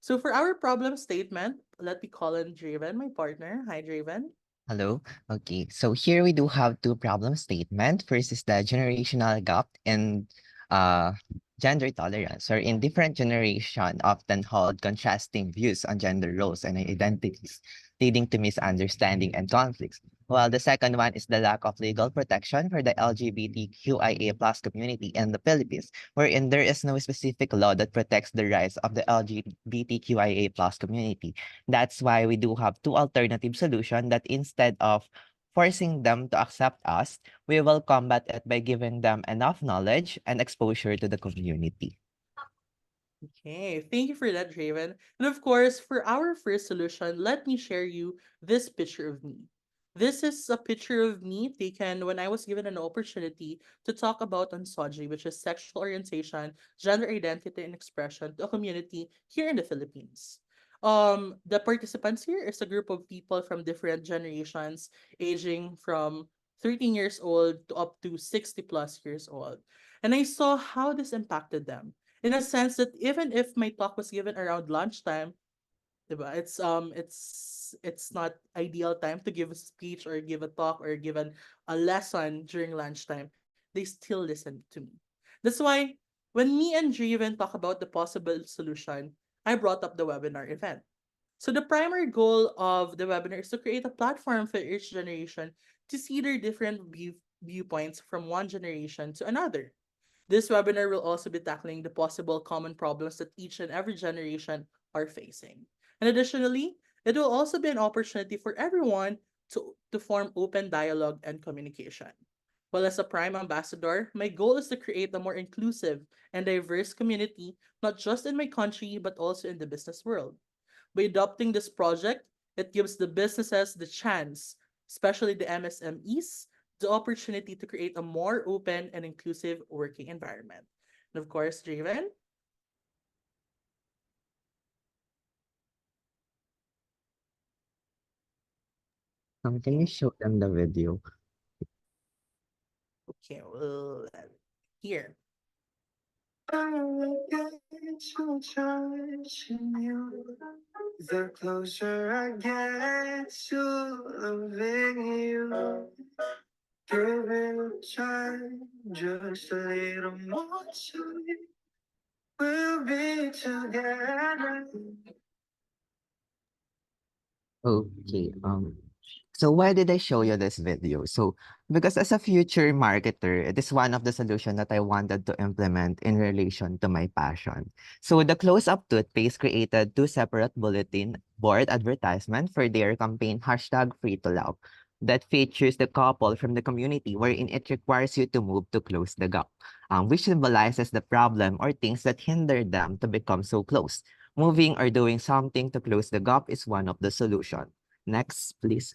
So for our problem statement, let me call in Draven, my partner. Hi, Draven. Hello. Okay. So here we do have two problem statement. First is the generational gap and uh, gender tolerance, or in different generation often hold contrasting views on gender roles and identities, leading to misunderstanding and conflicts. While the second one is the lack of legal protection for the LGBTQIA plus community in the Philippines, wherein there is no specific law that protects the rights of the LGBTQIA plus community. That's why we do have two alternative solutions that instead of forcing them to accept us, we will combat it by giving them enough knowledge and exposure to the community. Okay, thank you for that, Draven. And of course, for our first solution, let me share you this picture of me. This is a picture of me taken when I was given an opportunity to talk about misogyny, which is sexual orientation, gender identity, and expression to a community here in the Philippines. The participants here is a group of people from different generations, aging from 13 years old to up to 60 plus years old. And I saw how this impacted them. In a sense that even if my talk was given around lunchtime, diba? It's not ideal time to give a speech or give a talk or give a lesson during lunchtime. They still listen to me. That's why when me and Driven talk about the possible solution, I brought up the webinar event. So the primary goal of the webinar is to create a platform for each generation to see their different viewpoints from one generation to another. This webinar will also be tackling the possible common problems that each and every generation are facing. And additionally, it will also be an opportunity for everyone to form open dialogue and communication. Well, as a Prime Ambassador, my goal is to create a more inclusive and diverse community, not just in my country, but also in the business world. By adopting this project, it gives the businesses the chance, especially the MSMEs, the opportunity to create a more open and inclusive working environment. And of course, Draven. Can you show them the video? Okay, well, here. The closer I get to loving you, give it time, just a little more time. We'll be together. Okay. So why did I show you this video? So because as a future marketer, it is one of the solutions that I wanted to implement in relation to my passion. So the Close-Up Toothpaste created two separate bulletin board advertisement for their campaign #FreeToLove that features the couple from the community wherein it requires you to move to close the gap, which symbolizes the problem or things that hinder them to become so close. Moving or doing something to close the gap is one of the solution. Next, please.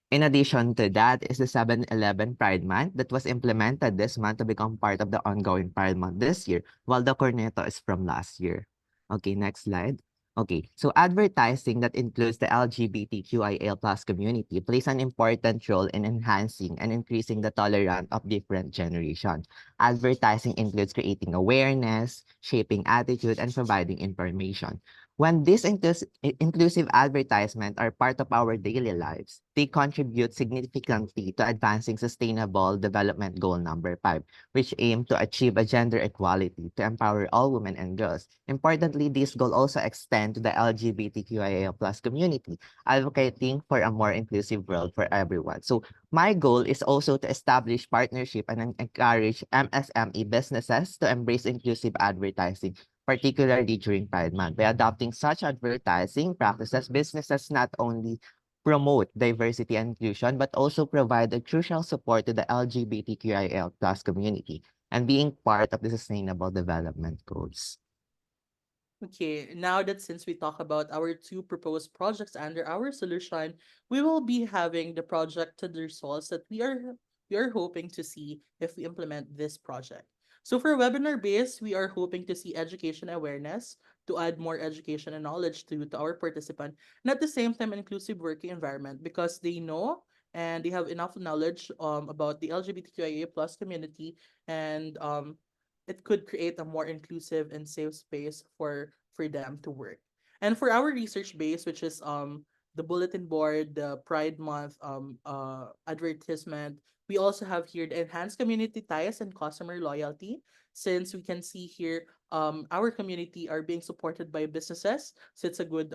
In addition to that is the 7-Eleven Pride Month that was implemented this month to become part of the ongoing Pride Month this year, while the Cornetto is from last year. Okay, next slide. Okay, so advertising that includes the LGBTQIA plus community plays an important role in enhancing and increasing the tolerance of different generations. Advertising includes creating awareness, shaping attitude, and providing information. When these inclusive advertisements are part of our daily lives, they contribute significantly to advancing Sustainable Development Goal number 5, which aim to achieve a gender equality to empower all women and girls. Importantly, this goal also extends to the LGBTQIA plus community, advocating for a more inclusive world for everyone. So my goal is also to establish partnership and encourage MSME businesses to embrace inclusive advertising, particularly during Pride Month. By adopting such advertising practices, businesses not only promote diversity and inclusion, but also provide a crucial support to the LGBTQIA plus community and being part of the Sustainable Development Goals. Okay, now that since we talk about our two proposed projects under our solution, we will be having the projected results that we are hoping to see if we implement this project. So for webinar based, we are hoping to see education awareness to add more education and knowledge to our participant, and at the same time inclusive working environment because they know and they have enough knowledge about the LGBTQIA plus community and it could create a more inclusive and safe space for them to work. And for our research base, which is the bulletin board, the Pride Month advertisement, we also have here the enhanced community ties and customer loyalty. Since we can see here, our community are being supported by businesses, so it's a good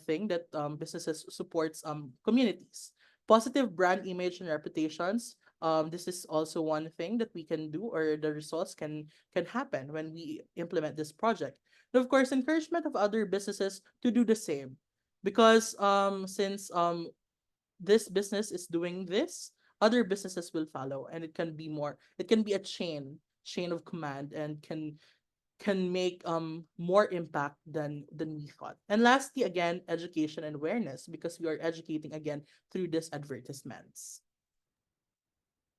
thing that businesses supports communities. Positive brand image and reputations, this is also one thing that we can do or the results can happen when we implement this project. And of course, encouragement of other businesses to do the same, because since this business is doing this, other businesses will follow, and it can be a chain of command and can can make more impact than we thought. And lastly, again, education and awareness, because we are educating again through these advertisements.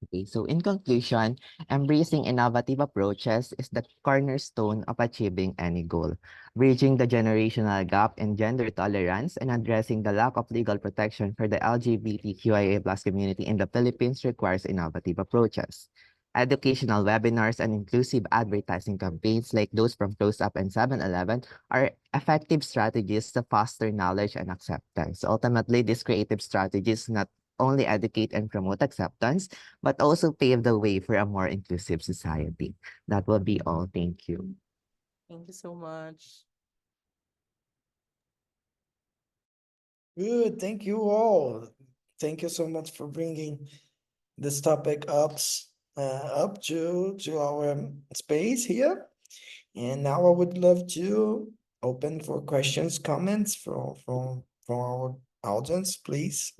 Okay, so in conclusion, embracing innovative approaches is the cornerstone of achieving any goal. Bridging the generational gap in gender tolerance and addressing the lack of legal protection for the LGBTQIA+ community in the Philippines requires innovative approaches. Educational webinars and inclusive advertising campaigns like those from Close Up and 7-Eleven are effective strategies to foster knowledge and acceptance. Ultimately, these creative strategies not only educate and promote acceptance, but also pave the way for a more inclusive society. That will be all. Thank you. Thank you so much. Good, thank you all. Thank you so much for bringing this topic up to our space here. And now I would love to open for questions, comments from our audience, please.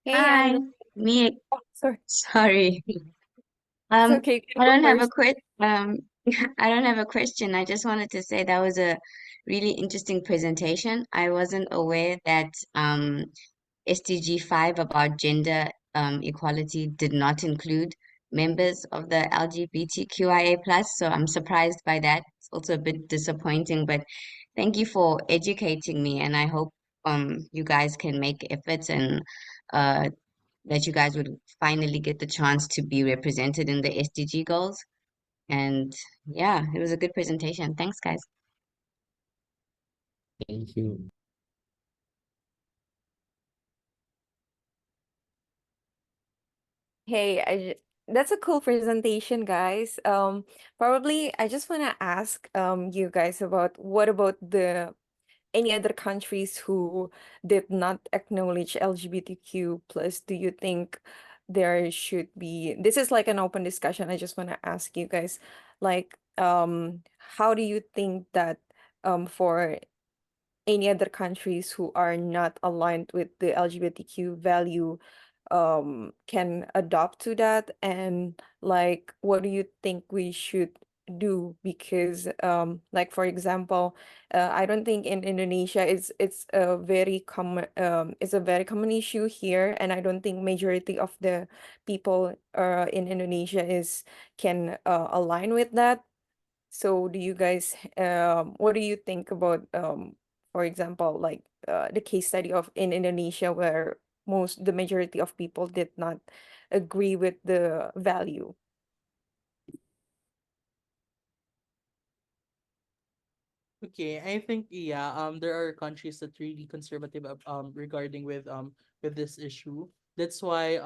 Hey, Hi, Andrew. me. Oh, sorry. Sorry. It's okay. You I can go don't have a first. I don't have a question. I just wanted to say that was a really interesting presentation. I wasn't aware that SDG 5 about gender equality did not include members of the LGBTQIA plus. So I'm surprised by that. It's also a bit disappointing, but thank you for educating me, and I hope you guys can make efforts and uh that you guys would finally get the chance to be represented in the SDG goals. And yeah, it was a good presentation. Thanks, guys. Thank you. Hey, that's a cool presentation, guys. Probably I just want to ask you guys about what about the any other countries who did not acknowledge LGBTQ plus. Do you think there should be, this is like an open discussion. I just want to ask you guys, like, how do you think that for any other countries who are not aligned with the LGBTQ value can adopt to that, and like what do you think we should do? Because like for example, I don't think in Indonesia it's a very common issue here, and I don't think majority of the people in Indonesia is can align with that. So do you guys, what do you think about, for example, like the case study of in Indonesia where the majority of people did not agree with the value? Okay, I think yeah, there are countries that really conservative regarding with this issue. That's why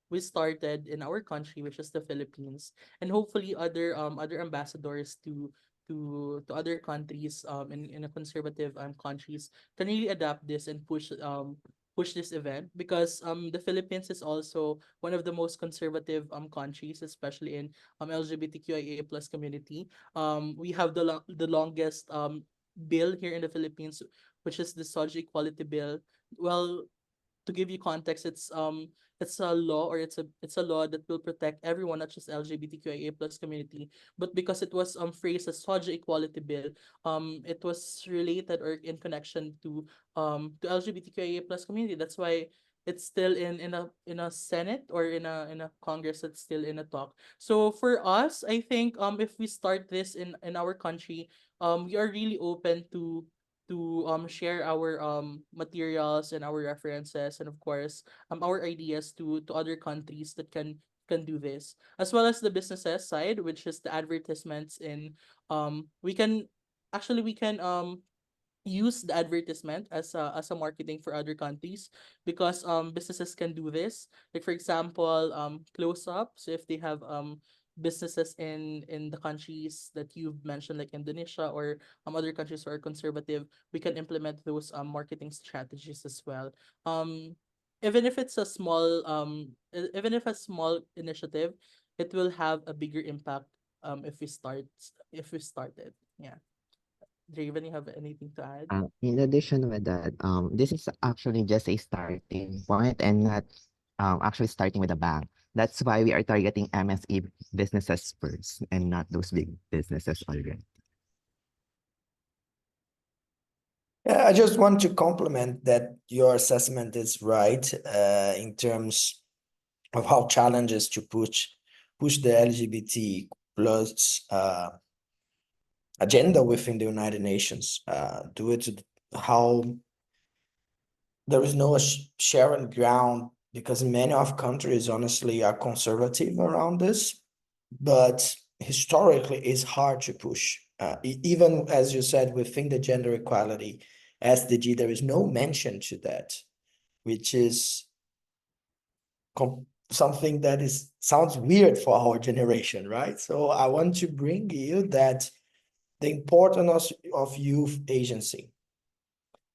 we started in our country, which is the Philippines, and hopefully other ambassadors to other countries in a conservative countries can really adapt this and push this event, because the Philippines is also one of the most conservative countries, especially in LGBTQIA plus community. We have the longest bill here in the Philippines, which is the Soj Equality Bill. Well, to give you context, it's a law, or it's a law that will protect everyone, not just LGBTQIA plus community. But because it was phrased as Soj Equality Bill, it was related or in connection to LGBTQIA plus community. That's why it's still in a Senate, or in a Congress that's still in a talk. So for us, I think if we start this in our country, we are really open to share our materials and our references, and of course our ideas to other countries that can do this, as well as the businesses side, which is the advertisements in we can use the advertisement as a marketing for other countries, because businesses can do this, like for example close up. So if they have businesses in the countries that you've mentioned, like Indonesia, or other countries who are conservative, we can implement those marketing strategies as well. even if it's a small even if a small initiative, it will have a bigger impact if we start it. Yeah. Draven, you have anything to add? In addition with that, this is actually just a starting point and not actually starting with a bang. That's why we are targeting MSE businesses first and not those big businesses already. Yeah, I just want to compliment that your assessment is right in terms of how challenges to push the LGBT plus agenda within the United Nations. Due to how there is no sharing ground, because many of countries honestly are conservative around this, but historically it's hard to push. Even as you said, within the gender equality SDG, there is no mention to that, which is something that sounds weird for our generation, right? So I want to bring you that the importance of youth agency,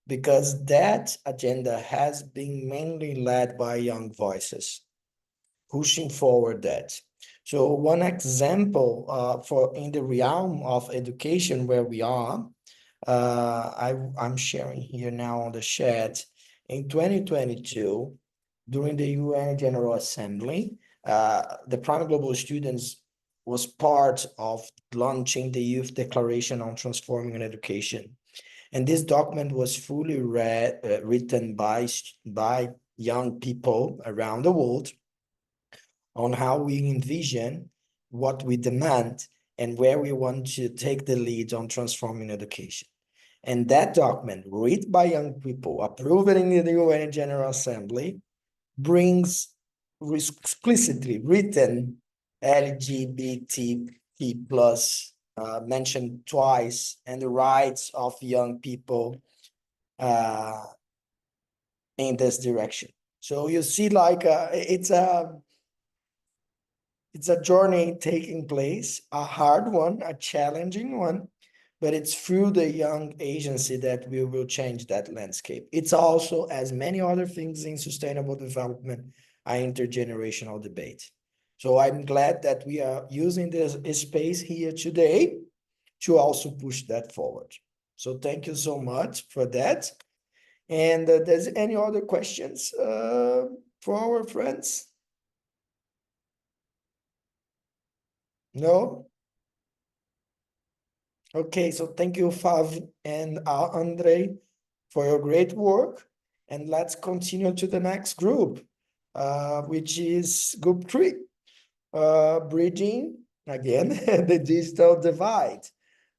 because that agenda has been mainly led by young voices pushing forward that. So one example for in the realm of education where we are, I'm sharing here now on the chat. In 2022, during the UN General Assembly, the PRME Global Students was part of launching the Youth Declaration on Transforming Education. And this document was fully written by young people around the world on how we envision, what we demand, and where we want to take the lead on transforming education. And that document, read by young people, approved in the UN General Assembly, brings explicitly written LGBT plus mentioned twice, and the rights of young people in this direction. So you see, like it's a journey taking place, a hard one, a challenging one, but it's through the young agency that we will change that landscape. It's also, as many other things in sustainable development, an intergenerational debate. So I'm glad that we are using this space here today to also push that forward. So thank you so much for that. And there's any other questions for our friends? No? Okay, so thank you, Fav and Andre, for your great work. And let's continue to the next group, which is group 3, bridging, again, the digital divide,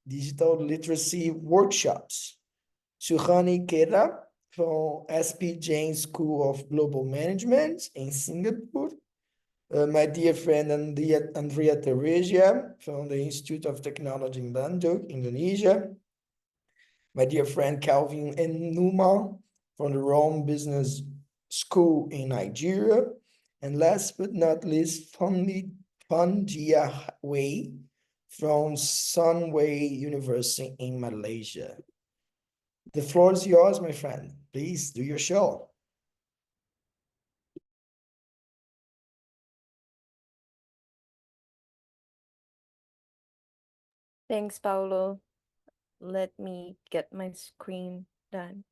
digital literacy workshops. Suhani Keda from SP Jain School of Global Management in Singapore. My dear friend Andrea Teresia from the Institute of Technology in Bandung, Indonesia. My dear friend Calvin Numa from the Rome Business School in Nigeria. And last but not least, Panjia Wei from Sunway University in Malaysia. The floor is yours, my friend. Please do your show. Thanks, Paulo. Let me get my screen done.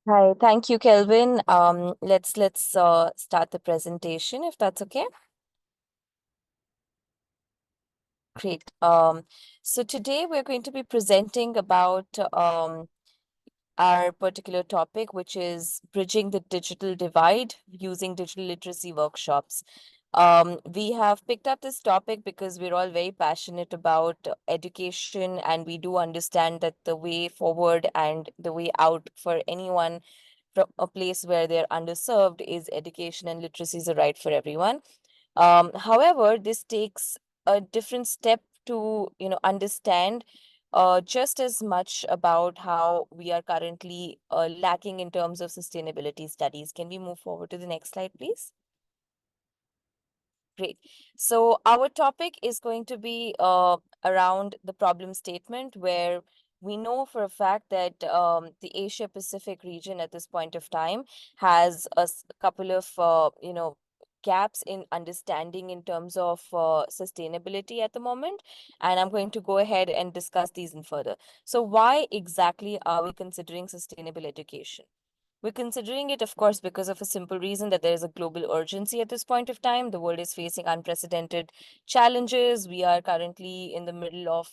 Hi, thank you, Kelvin. Let's start the presentation if that's okay. Great. So today we're going to be presenting about our particular topic, which is bridging the digital divide using digital literacy workshops. We have picked up this topic because we're all very passionate about education, and we do understand that the way forward and the way out for anyone from a place where they're underserved is education, and literacy is a right for everyone. However, this takes a different step to, understand just as much about how we are currently lacking in terms of sustainability studies. Can we move forward to the next slide, please? Great. So our topic is going to be around the problem statement, where we know for a fact that the Asia Pacific region at this point of time has a couple of gaps in understanding in terms of sustainability at the moment, and I'm going to go ahead and discuss these in further. So why exactly are we considering sustainable education? We're considering it, of course, because of a simple reason that there is a global urgency at this point of time. The world is facing unprecedented challenges. We are currently in the middle of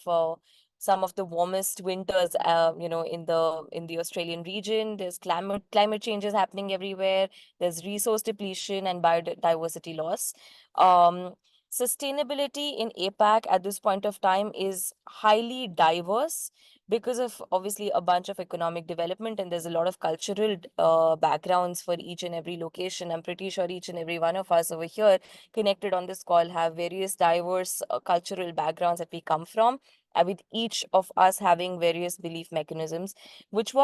some of the warmest winters, in the Australian region. There's climate changes happening everywhere. There's resource depletion and biodiversity loss. Um, Sustainability in APAC at this point of time is highly diverse because of obviously a bunch of economic development, and there's a lot of cultural backgrounds for each and every location. I'm pretty sure each and every one of us over here connected on this call have various diverse cultural backgrounds that we come from, with each of us having various belief mechanisms, which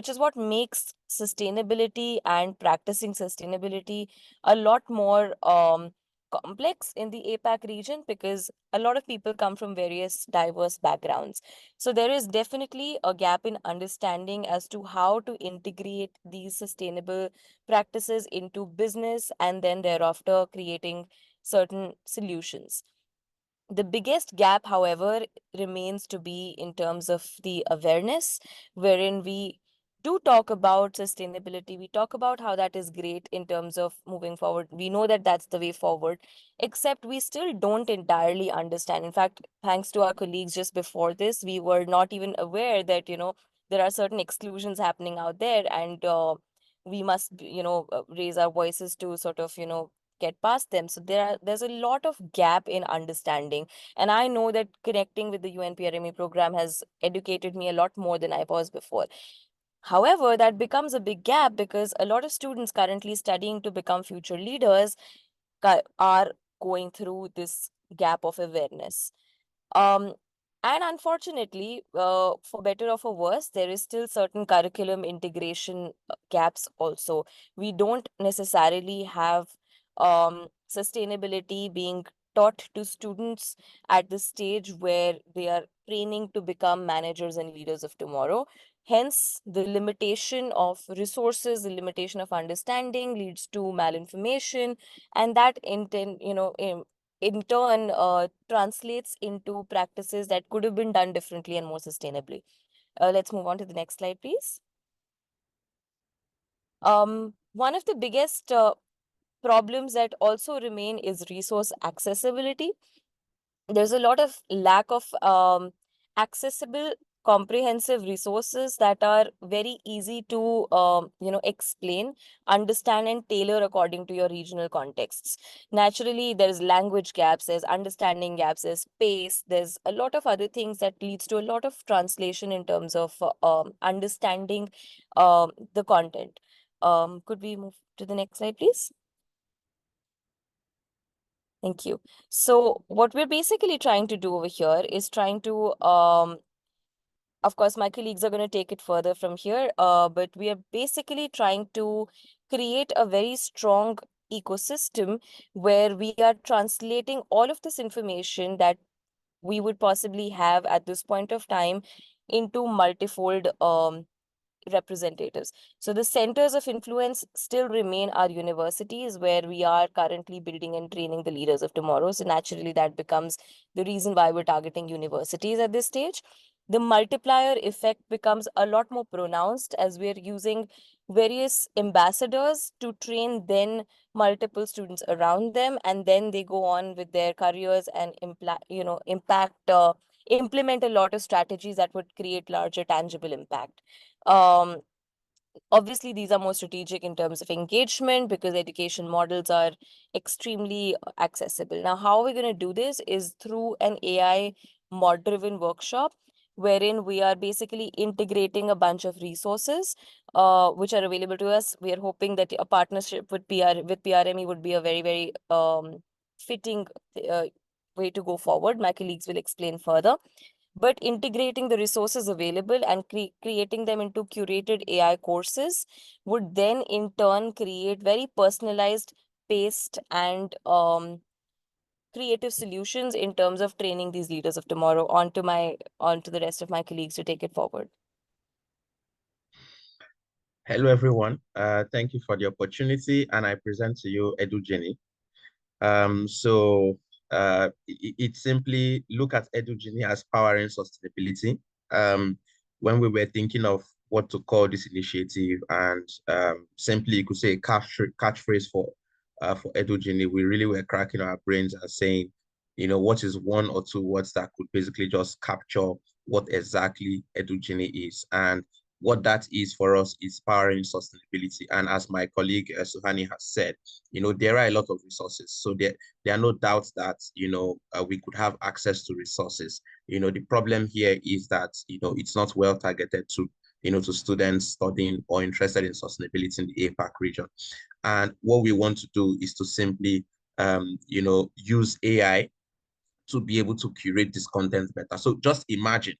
is what makes sustainability and practicing sustainability a lot more complex in the APAC region, because a lot of people come from various diverse backgrounds. So there is definitely a gap in understanding as to how to integrate these sustainable practices into business, and then thereafter creating certain solutions. The biggest gap, however, remains to be in terms of the awareness, wherein we do talk about sustainability. We talk about how that is great in terms of moving forward. We know that that's the way forward, except we still don't entirely understand. In fact, thanks to our colleagues just before this, we were not even aware that, there are certain exclusions happening out there, and we must, raise our voices to sort of, get past them. So there's a lot of gap in understanding, and I know that connecting with the UNPRME program has educated me a lot more than I was before. However, that becomes a big gap because a lot of students currently studying to become future leaders are going through this gap of awareness. Um, and unfortunately, for better or for worse, there is still certain curriculum integration gaps also. We don't necessarily have sustainability being taught to students at the stage where they are training to become managers and leaders of tomorrow. Hence, the limitation of resources, the limitation of understanding leads to malinformation, and that in turn translates into practices that could have been done differently and more sustainably. Let's move on to the next slide, please. One of the biggest problems that also remain is resource accessibility. There's a lot of lack of accessible comprehensive resources that are very easy to explain, understand, and tailor according to your regional contexts. Naturally, there's language gaps, there's understanding gaps, there's space, there's a lot of other things that leads to a lot of translation in terms of understanding the content. Could we move to the next slide, please? Thank you. So what we're basically trying to do over here is trying to, of course, my colleagues are going to take it further from here, but we are basically trying to create a very strong ecosystem where we are translating all of this information that we would possibly have at this point of time into multifold representatives. So the centers of influence still remain our universities, where we are currently building and training the leaders of tomorrow. So naturally, that becomes the reason why we're targeting universities at this stage. The multiplier effect becomes a lot more pronounced as we're using various ambassadors to train then multiple students around them, and then they go on with their careers and implement a lot of strategies that would create larger tangible impact. Um, Obviously, these are more strategic in terms of engagement because education models are extremely accessible. Now, how are we going to do this is through an AI mod-driven workshop wherein we are basically integrating a bunch of resources which are available to us. We are hoping that a partnership with PRME would be a very, very fitting uh, way to go forward. My colleagues will explain further. But integrating the resources available and creating them into curated AI courses would then in turn create very personalized, paced, and creative solutions in terms of training these leaders of tomorrow onto the rest of my colleagues to take it forward. Hello, everyone. Thank you for the opportunity, and I present to you EduGenie. It simply look at EduGenie as powering sustainability. When we were thinking of what to call this initiative, and simply you could say a catchphrase for EduGenie, we really were cracking our brains and saying, what is one or two words that could basically just capture what exactly EduGenie is. And what that is for us is powering sustainability. And as my colleague Suhani has said, there are a lot of resources. So there are no doubts that, we could have access to resources. The problem here is that, it's not well targeted to, to students studying or interested in sustainability in the APAC region. And what we want to do is to simply, use AI to be able to curate this content better. So just imagine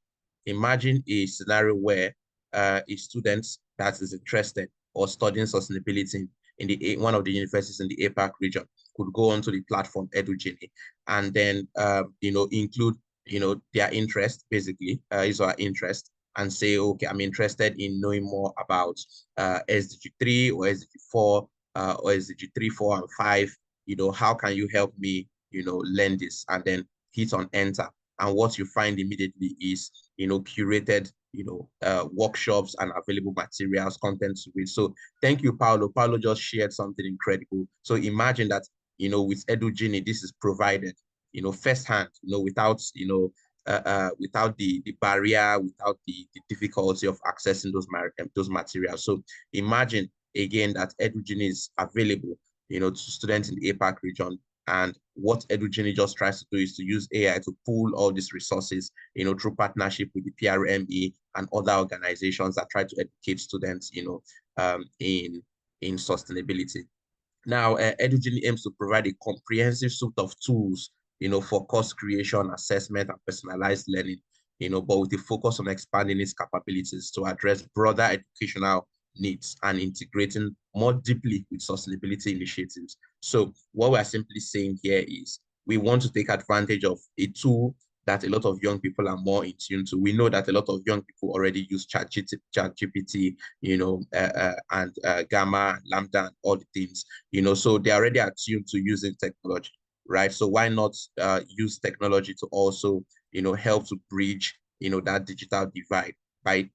a scenario where a student that is interested or studying sustainability in one of the universities in the APAC region could go onto the platform EduGenie and then include their interest, basically his or her interest, and say, okay, I'm interested in knowing more about SDG 3 or SDG 4 or SDG 3, 4, and 5. How can you help me learn this? And then hit on enter, and what you find immediately is curated workshops and available materials, content to read. So thank you, Paulo just shared something incredible. So imagine that with EduGenie, this is provided firsthand, without without the barrier, without the difficulty of accessing those materials. So imagine again that EduGenie is available to students in the APAC region. And what EduGenie just tries to do is to use AI to pool all these resources, through partnership with the PRME and other organizations that try to educate students, in sustainability. Now, EduGenie aims to provide a comprehensive suite of tools, for course creation, assessment, and personalized learning, but with a focus on expanding its capabilities to address broader educational needs and integrating more deeply with sustainability initiatives. So what we're simply saying here is we want to take advantage of a tool that a lot of young people are more in tune to. We know that a lot of young people already use ChatGPT, and Gamma, Lambda, and all the things, so they're already attuned to using technology, right? So why not use technology to also, help to bridge, that digital divide by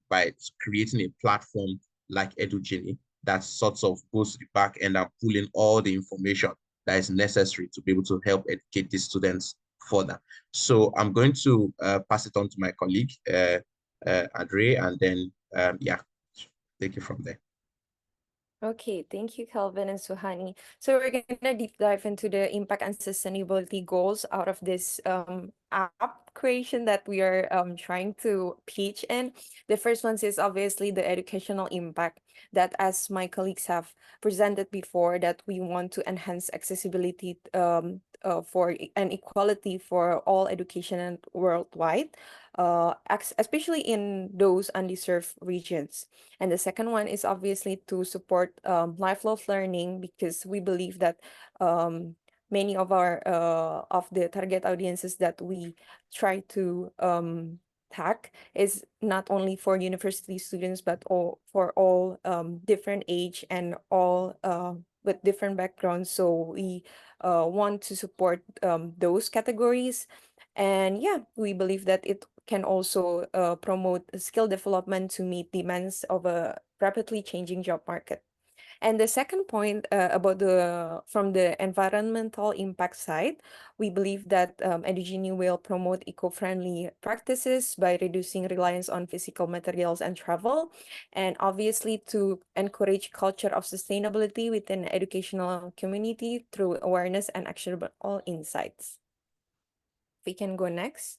creating a platform like EduGenie that sort of goes to the back end and pulling all the information that is necessary to be able to help educate these students further. So I'm going to pass it on to my colleague, Andre, and then, take it from there. Okay, thank you, Kelvin and Suhani. So we're gonna deep dive into the impact and sustainability goals out of this app creation that we are trying to pitch in. The first one is obviously the educational impact that, as my colleagues have presented before, that we want to enhance accessibility for and equality for all education worldwide, especially in those underserved regions. And the second one is obviously to support lifelong learning, because we believe that many of our of the target audiences that we try to tag is not only for university students but for all different age and all with different backgrounds. So we want to support those categories. And yeah, we believe that it can also promote skill development to meet demands of a rapidly changing job market. And the second point about from the environmental impact side, we believe that Edugenie will promote eco-friendly practices by reducing reliance on physical materials and travel, and obviously to encourage culture of sustainability within the educational community through awareness and actionable insights. We can go next.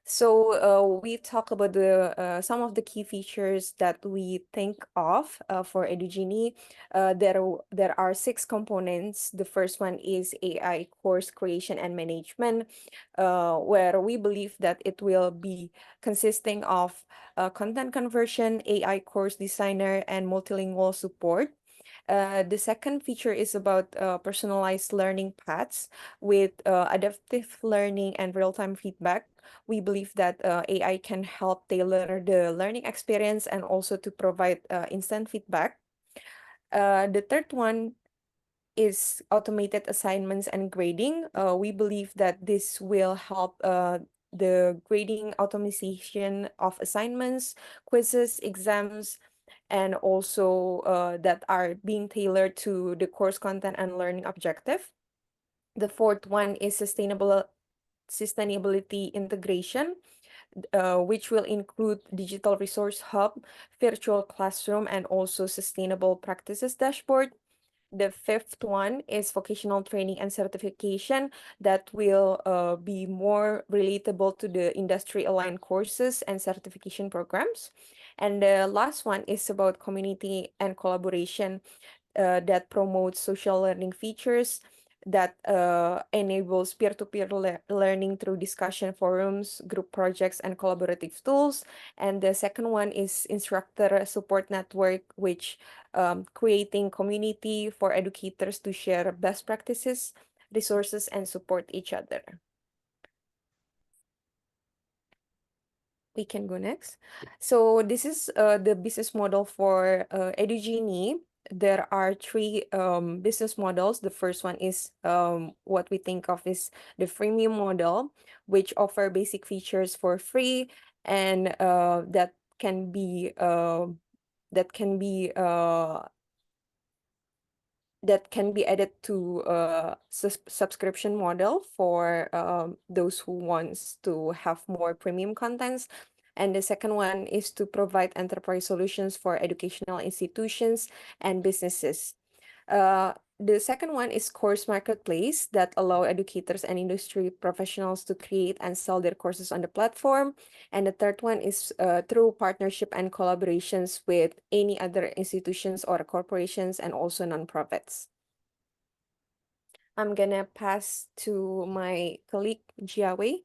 So we talk about the some of the key features that we think of for Edugenie. There are 6 components. The first one is AI course creation and management, where we believe that it will be consisting of content conversion, AI course designer, and multilingual support. The second feature is about personalized learning paths with adaptive learning and real-time feedback. We believe that AI can help tailor the learning experience and also to provide instant feedback. The third one is automated assignments and grading. We believe that this will help the grading automation of assignments, quizzes, exams, and also that are being tailored to the course content and learning objective. The fourth one is sustainability integration, which will include digital resource hub, virtual classroom, and also sustainable practices dashboard. The fifth one is vocational training and certification that will be more relatable to the industry-aligned courses and certification programs. And the last one is about community and collaboration that promotes social learning features that enables peer-to-peer learning through discussion forums, group projects, and collaborative tools. And the second one is instructor support network, which creating community for educators to share best practices, resources, and support each other. We can go next. So this is the business model for Edugenie. There are 3 business models. The first one is what we think of is the freemium model, which offer basic features for free, and that can be added to a subscription model for those who wants to have more premium contents. And the second one is to provide enterprise solutions for educational institutions and businesses. The second one is course marketplace that allow educators and industry professionals to create and sell their courses on the platform. And the third one is through partnership and collaborations with any other institutions or corporations and also nonprofits. I'm gonna pass to my colleague, Jiawei.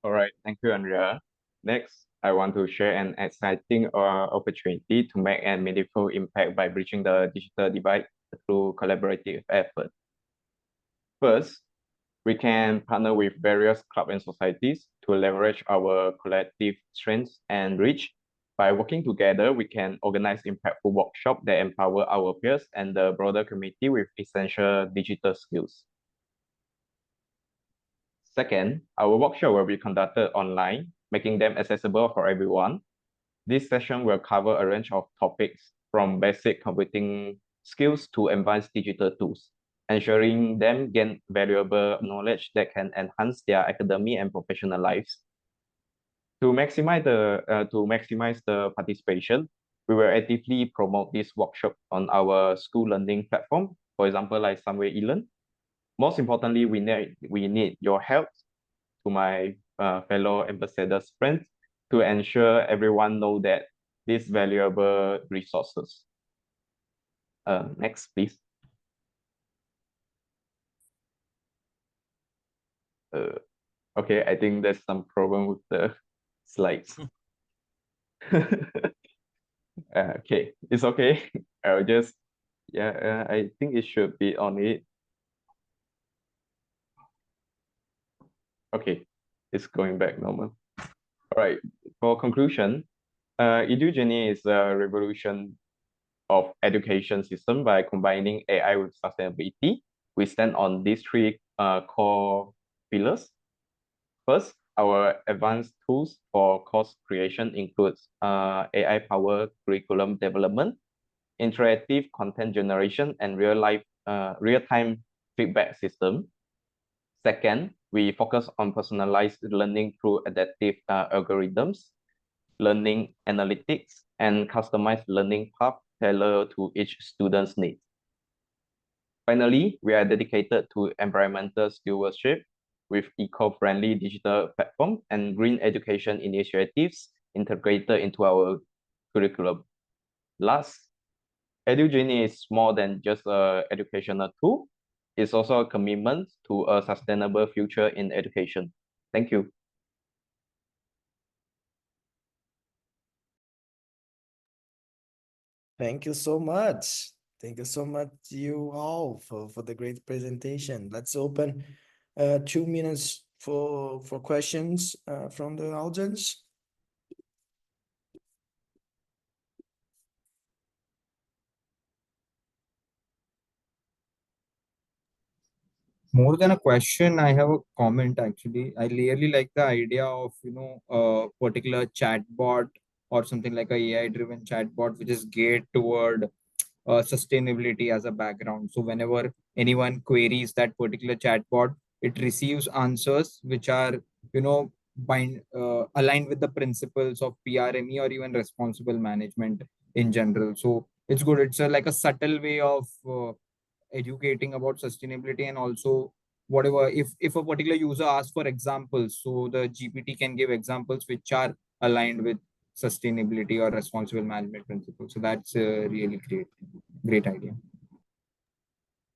All right, thank you, Andrea. Next, I want to share an exciting opportunity to make a meaningful impact by bridging the digital divide through collaborative effort. First, we can partner with various clubs and societies to leverage our collective strengths and reach. By working together, we can organize impactful workshops that empower our peers and the broader community with essential digital skills. Second, our workshop will be conducted online, making them accessible for everyone. This session will cover a range of topics from basic computing skills to advanced digital tools, ensuring them gain valuable knowledge that can enhance their academic and professional lives. To maximize the participation, we will actively promote this workshop on our school learning platform, for example, like Somewhere eLearn. Most importantly, we need your help to my fellow ambassadors friends to ensure everyone know that these valuable resources. Next, please. Okay, I think there's some problem with the slides. Okay, it's okay. I'll just, I think it should be on it. Okay, it's going back normal. All right, for conclusion, Edugenie is a revolution of education system by combining AI with sustainability. We stand on these 3 core pillars. First, Our advanced tools for course creation includes AI-powered curriculum development, interactive content generation, and real-time feedback system. Second, we focus on personalized learning through adaptive algorithms, learning analytics, and customized learning path tailored to each student's needs. Finally, we are dedicated to environmental stewardship with eco-friendly digital platform and green education initiatives integrated into our curriculum. Last, EduGenie is more than just an educational tool. It's also a commitment to a sustainable future in education. Thank you. Thank you so much. Thank you so much, you all, for the great presentation. Let's open 2 minutes for questions from the audience. More than a question, I have a comment actually. I really like the idea of, a particular chatbot or something like a AI-driven chatbot, which is geared toward sustainability as a background. So whenever anyone queries that particular chatbot, it receives answers which are, aligned with the principles of PRME or even responsible management in general. So it's good. It's like a subtle way of educating about sustainability, and also whatever, if a particular user asks for examples, so the GPT can give examples which are aligned with sustainability or responsible management principles. So that's a really great idea.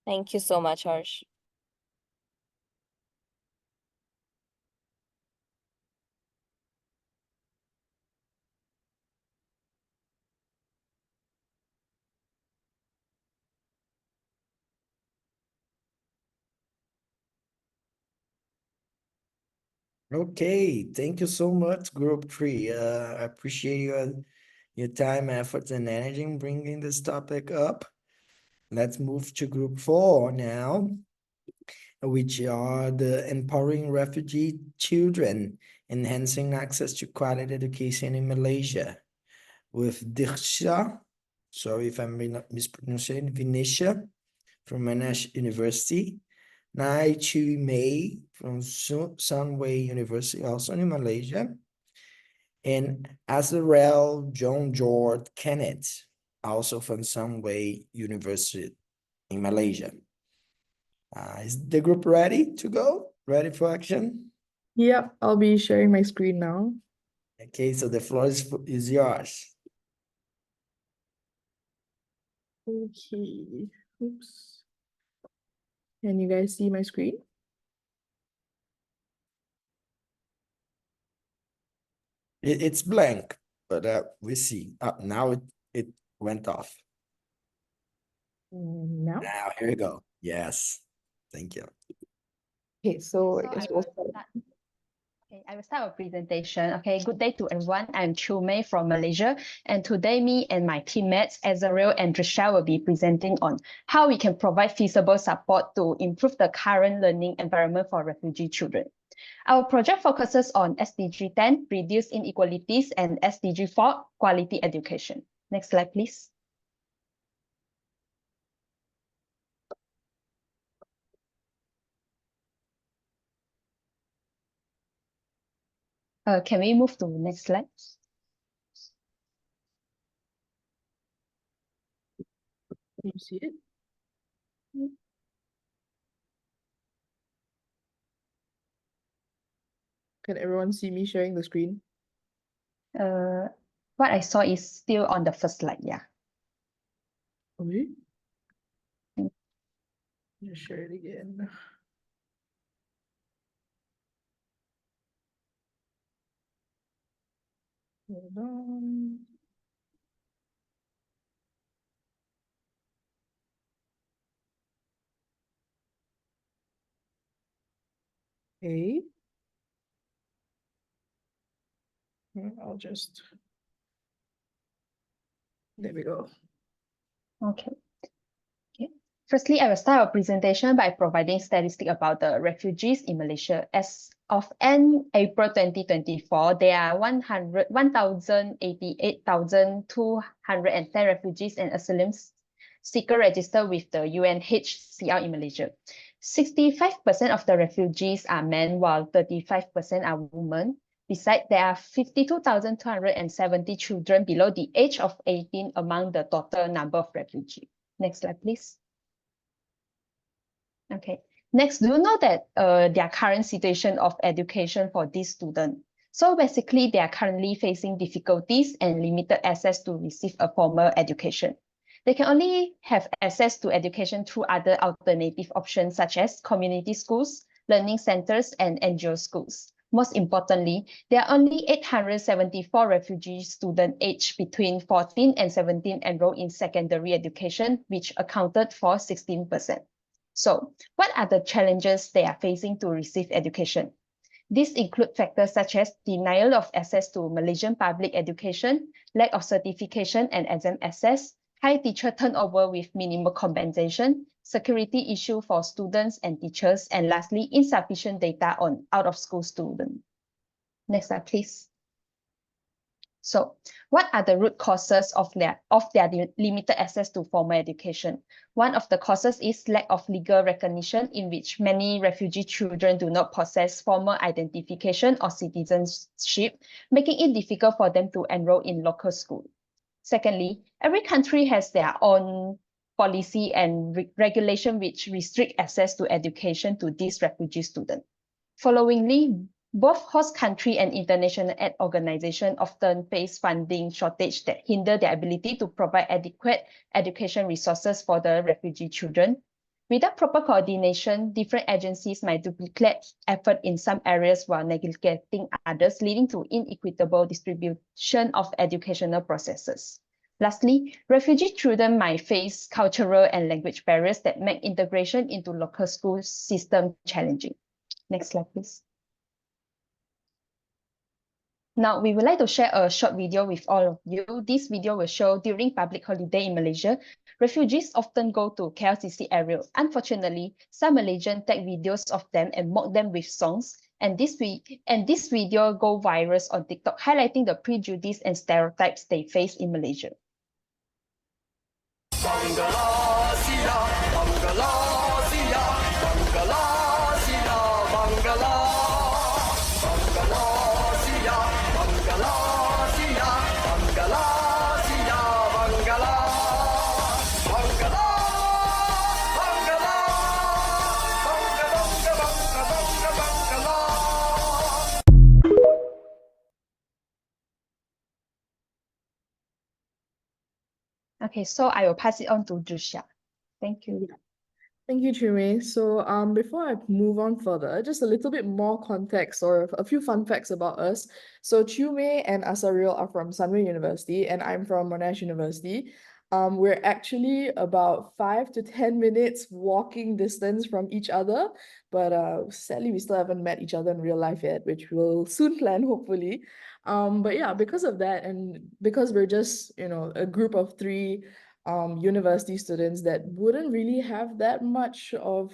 Thank you so much, Harsh. Okay, thank you so much, Group 3. I appreciate your time, efforts, and energy in bringing this topic up. Let's move to Group 4 now, which are the empowering refugee children, enhancing access to quality education in Malaysia, with Diksha, sorry if I'm mispronouncing, Vinisha from Monash University, Nai Chu Mei from Sunway University, also in Malaysia, and Azarel John George Kenneth, also from Sunway University in Malaysia. Is the group ready to go? Ready for action? Yep, I'll be sharing my screen now. Okay, so the floor is yours. Okay, oops. Can you guys see my screen? It's blank, but we see. Now it went off. Now? Now, here we go. Yes, thank you. Okay, so I So guess I we'll will start. start. Okay, I will start our presentation. Okay, good day to everyone. I'm Chu Mei from Malaysia, and today me and my teammates Azarel and Trisha will be presenting on how we can provide feasible support to improve the current learning environment for refugee children. Our project focuses on SDG 10, reduce inequalities, and SDG 4, quality education. Next slide, please. Can we move to the next slide? Can you see it? Can everyone see me sharing the screen? What I saw is still on the first slide, yeah. Okay. Just share it again. Hold on. Okay. I'll just, there we go. Okay. Okay. Firstly, I will start our presentation by providing statistics about the refugees in Malaysia. As of end April 2024, there are 188,210 refugees and asylum seekers registered with the UNHCR in Malaysia. 65% of the refugees are men, while 35% are women. Besides, there are 52,270 children below the age of 18 among the total number of refugees. Next slide, please. Okay. Next, do you know that their current situation of education for these students? So basically, they are currently facing difficulties and limited access to receive a formal education. They can only have access to education through other alternative options such as community schools, learning centers, and NGO schools. Most importantly, there are only 874 refugee students aged between 14 and 17 enrolled in secondary education, which accounted for 16%. So, what are the challenges they are facing to receive education? These include factors such as denial of access to Malaysian public education, lack of certification and exam access, high teacher turnover with minimal compensation, security issue for students and teachers, and lastly, insufficient data on out-of-school students. Next slide, please. So, what are the root causes of their limited access to formal education? One of the causes is lack of legal recognition, in which many refugee children do not possess formal identification or citizenship, making it difficult for them to enroll in local school. Secondly, every country has their own policy and regulation which restrict access to education to these refugee students. Followingly, both host country and international aid organizations often face funding shortage that hinder their ability to provide adequate education resources for the refugee children. Without proper coordination, different agencies might duplicate effort in some areas while neglecting others, leading to inequitable distribution of educational processes. Lastly, refugee children might face cultural and language barriers that make integration into local school system challenging. Next slide, please. Now, we would like to share a short video with all of you. This video will show during public holiday in Malaysia, refugees often go to KLCC area. Unfortunately, some Malaysians take videos of them and mock them with songs. And this video go viral on TikTok, highlighting the prejudice and stereotypes they face in Malaysia. Okay, so I will pass it on to Jusha. Thank you. Thank you, Chumei. So before I move on further, just a little bit more context or a few fun facts about us. So Chumei and Asariel are from Sunway University and I'm from Monash University. We're actually about 5 to 10 minutes walking distance from each other, but sadly we still haven't met each other in real life yet, which we'll soon plan, hopefully. But yeah, because of that, and because we're just, a group of 3 university students that wouldn't really have that much of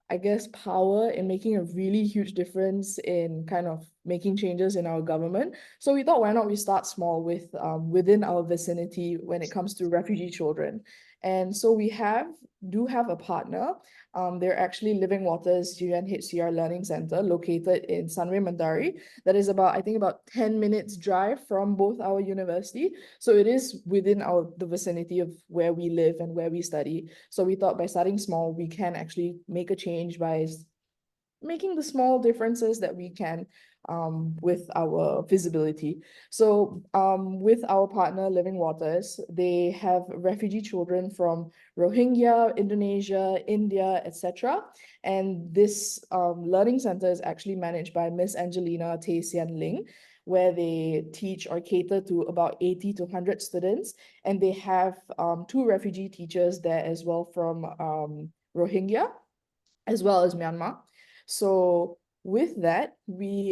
I guess power in making a really huge difference in kind of making changes in our government. So we thought, why not we start small with within our vicinity when it comes to refugee children. And so we do have a partner. They're actually Living Waters UNHCR Learning Center located in Sunway Mandari. That is I think about 10 minutes drive from both our university. So it is within the vicinity of where we live and where we study. So we thought by starting small, we can actually make a change by making the small differences that we can with our visibility. So with our partner Living Waters, they have refugee children from Rohingya, Indonesia, India, etc. And this learning center is actually managed by Miss Angelina Tay Sian Ling, where they teach or cater to about 80 to 100 students. And they have 2 refugee teachers there as well from Rohingya, as well as Myanmar. So with that,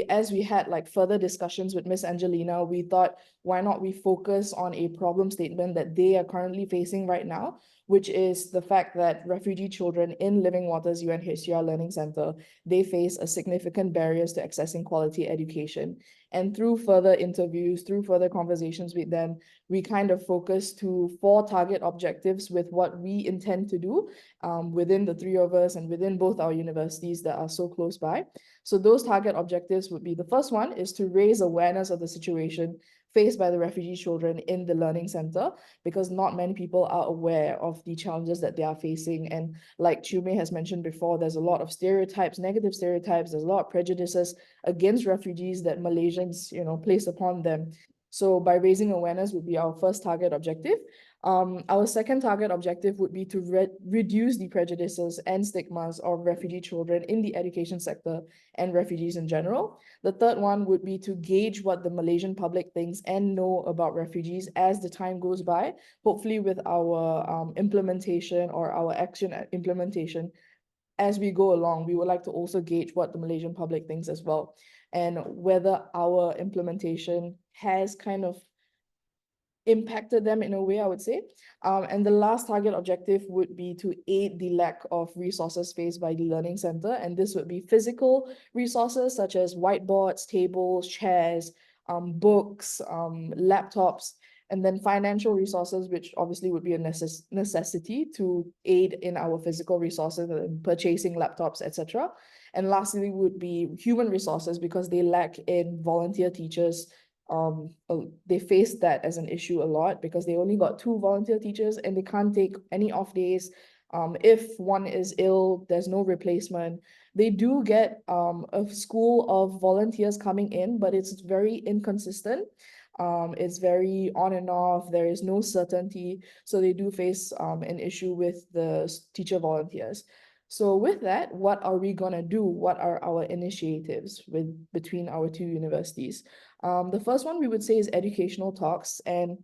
as we had like further discussions with Miss Angelina, we thought why not we focus on a problem statement that they are currently facing right now, which is the fact that refugee children in Living Waters UNHCR Learning Center, they face a significant barriers to accessing quality education. And through further interviews, through further conversations with them, we kind of focus to 4 target objectives with what we intend to do within the 3 of us and within both our universities that are so close by. So those target objectives would be, the first one is to raise awareness of the situation faced by the refugee children in the learning center, because not many people are aware of the challenges that they are facing. And like Chiume has mentioned before, there's a lot of stereotypes, negative stereotypes, there's a lot of prejudices against refugees that Malaysians, place upon them. So by raising awareness would be our first target objective. Our second target objective would be to reduce the prejudices and stigmas of refugee children in the education sector and refugees in general. The third one would be to gauge what the Malaysian public thinks and know about refugees as the time goes by, hopefully with our implementation or our action implementation. As we go along, we would like to also gauge what the Malaysian public thinks as well, and whether our implementation has kind of impacted them in a way, I would say. And the last target objective would be to aid the lack of resources faced by the Learning Center. And this would be physical resources such as whiteboards, tables, chairs, books, laptops, and then financial resources, which obviously would be a necessity to aid in our physical resources, purchasing laptops, etc. And lastly would be human resources, because they lack in volunteer teachers. They face that as an issue a lot because they only got 2 volunteer teachers and they can't take any off days. If one is ill, there's no replacement. They do get a school of volunteers coming in, but it's very inconsistent. It's very on and off. There is no certainty. So they do face an issue with the teacher volunteers. So with that, what are we gonna do? What are our initiatives between our 2 universities? The first one we would say is educational talks, and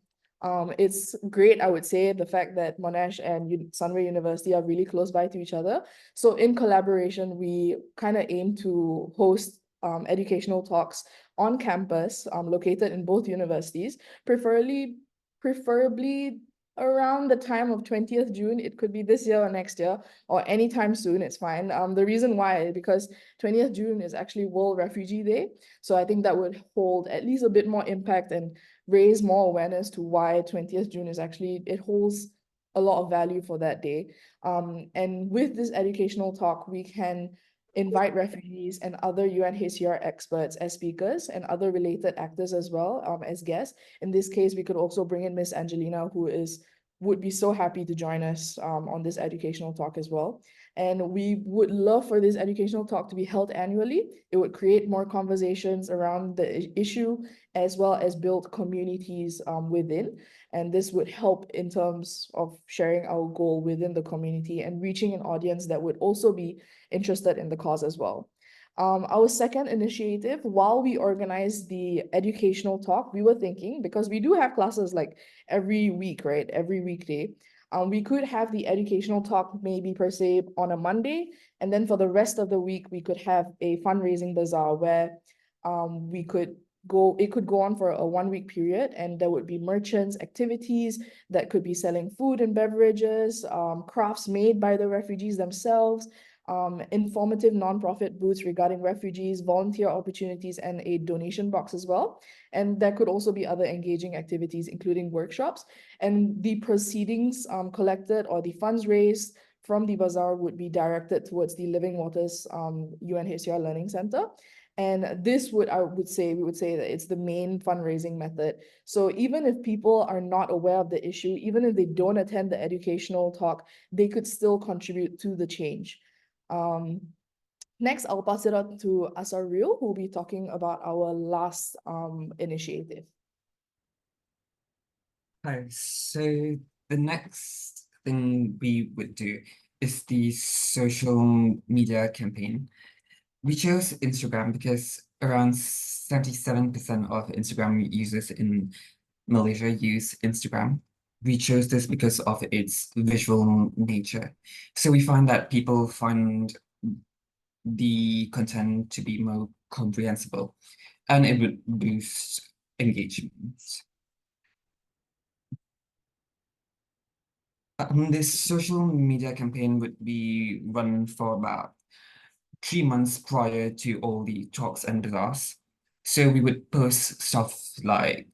it's great, I would say, the fact that Monash and Sunway University are really close by to each other. So in collaboration, we kind of aim to host educational talks on campus, located in both universities, preferably around the time of 20th June. It could be this year or next year or anytime soon, it's fine. The reason why, because 20th June is actually World Refugee Day. So I think that would hold at least a bit more impact and raise more awareness to why 20th June is actually, it holds a lot of value for that day. And with this educational talk, we can invite refugees and other UNHCR experts as speakers and other related actors as well, as guests. In this case, we could also bring in Miss Angelina, who would be so happy to join us on this educational talk as well. And we would love for this educational talk to be held annually. It would create more conversations around the issue, as well as build communities within. And this would help in terms of sharing our goal within the community and reaching an audience that would also be interested in the cause as well. Our second initiative, while we organize the educational talk, we were thinking, because we do have classes like every week, right? Every weekday. We could have the educational talk maybe per se on a Monday, and then for the rest of the week, we could have a fundraising bazaar where it could go on for a 1-week period, and there would be merchants, activities that could be selling food and beverages, crafts made by the refugees themselves, informative nonprofit booths regarding refugees, volunteer opportunities, and a donation box as well. And there could also be other engaging activities, including workshops. And the proceedings collected or the funds raised from the bazaar would be directed towards the Living Waters UNHCR Learning Center. And this we would say that it's the main fundraising method. So even if people are not aware of the issue, even if they don't attend the educational talk, they could still contribute to the change. Next, I'll pass it on to Asaril, who will be talking about our last initiative. Hi, so the next thing we would do is the social media campaign. We chose Instagram because around 77% of Instagram users in Malaysia use Instagram. We chose this because of its visual nature. So we find that people find the content to be more comprehensible, and it would boost engagement. This social media campaign would be run for about 3 months prior to all the talks and bazaars. So we would post stuff like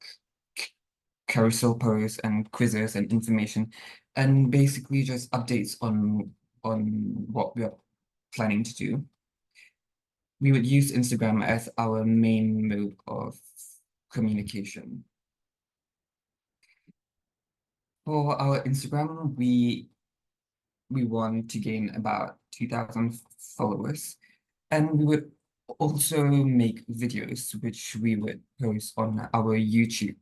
carousel posts and quizzes and information, and basically just updates on what we are planning to do. We would use Instagram as our main mode of communication. For our Instagram, we want to gain about 2,000 followers, and we would also make videos which we would post on our YouTube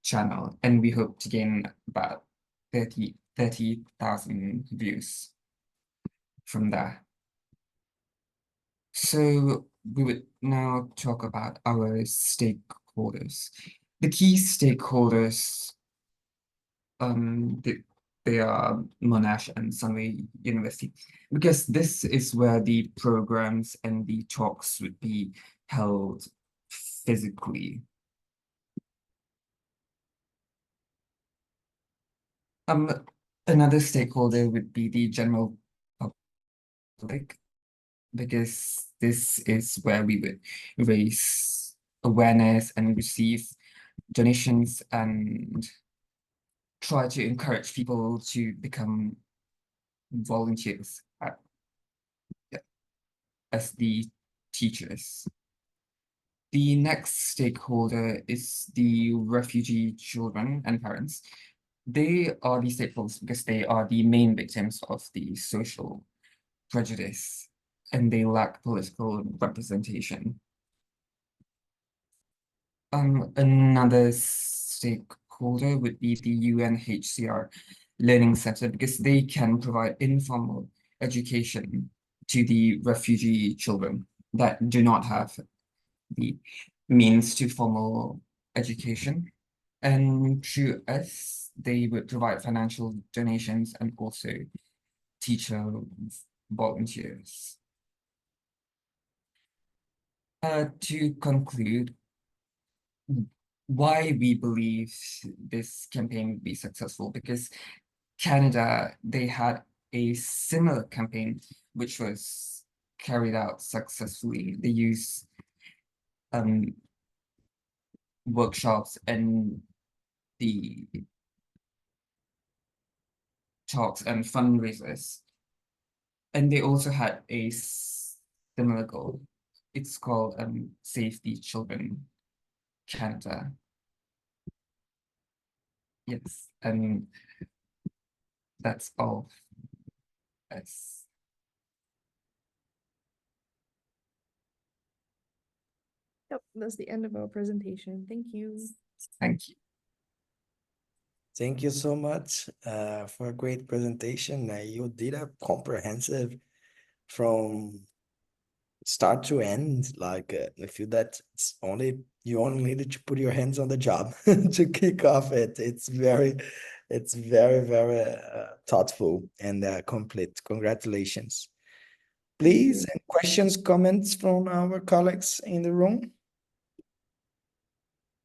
channel, and we hope to gain about 30,000 views from there. So we would now talk about our stakeholders. The key stakeholders, they are Monash and Sunway University, because this is where the programs and the talks would be held physically. Another stakeholder would be the general public, because this is where we would raise awareness and receive donations and try to encourage people to become volunteers as the teachers. The next stakeholder is the refugee children and parents. They are the stakeholders because they are the main victims of the social prejudice, and they lack political representation. Another stakeholder would be the UNHCR Learning Center, because they can provide informal education to the refugee children that do not have the means to formal education. And through us, they would provide financial donations and also teacher volunteers. To conclude, why we believe this campaign would be successful, because Canada, they had a similar campaign which was carried out successfully. They used workshops and the talks and fundraisers, and they also had a similar goal. It's called Save the Children Canada. Yes, and that's all. Yes. Yep, that's the end of our presentation. Thank you. Thank you. Thank you so much for a great presentation. You did a comprehensive from start to end. Like I feel that you only needed to put your hands on the job to kick off it. It's very thoughtful and complete. Congratulations. Please, questions, comments from our colleagues in the room?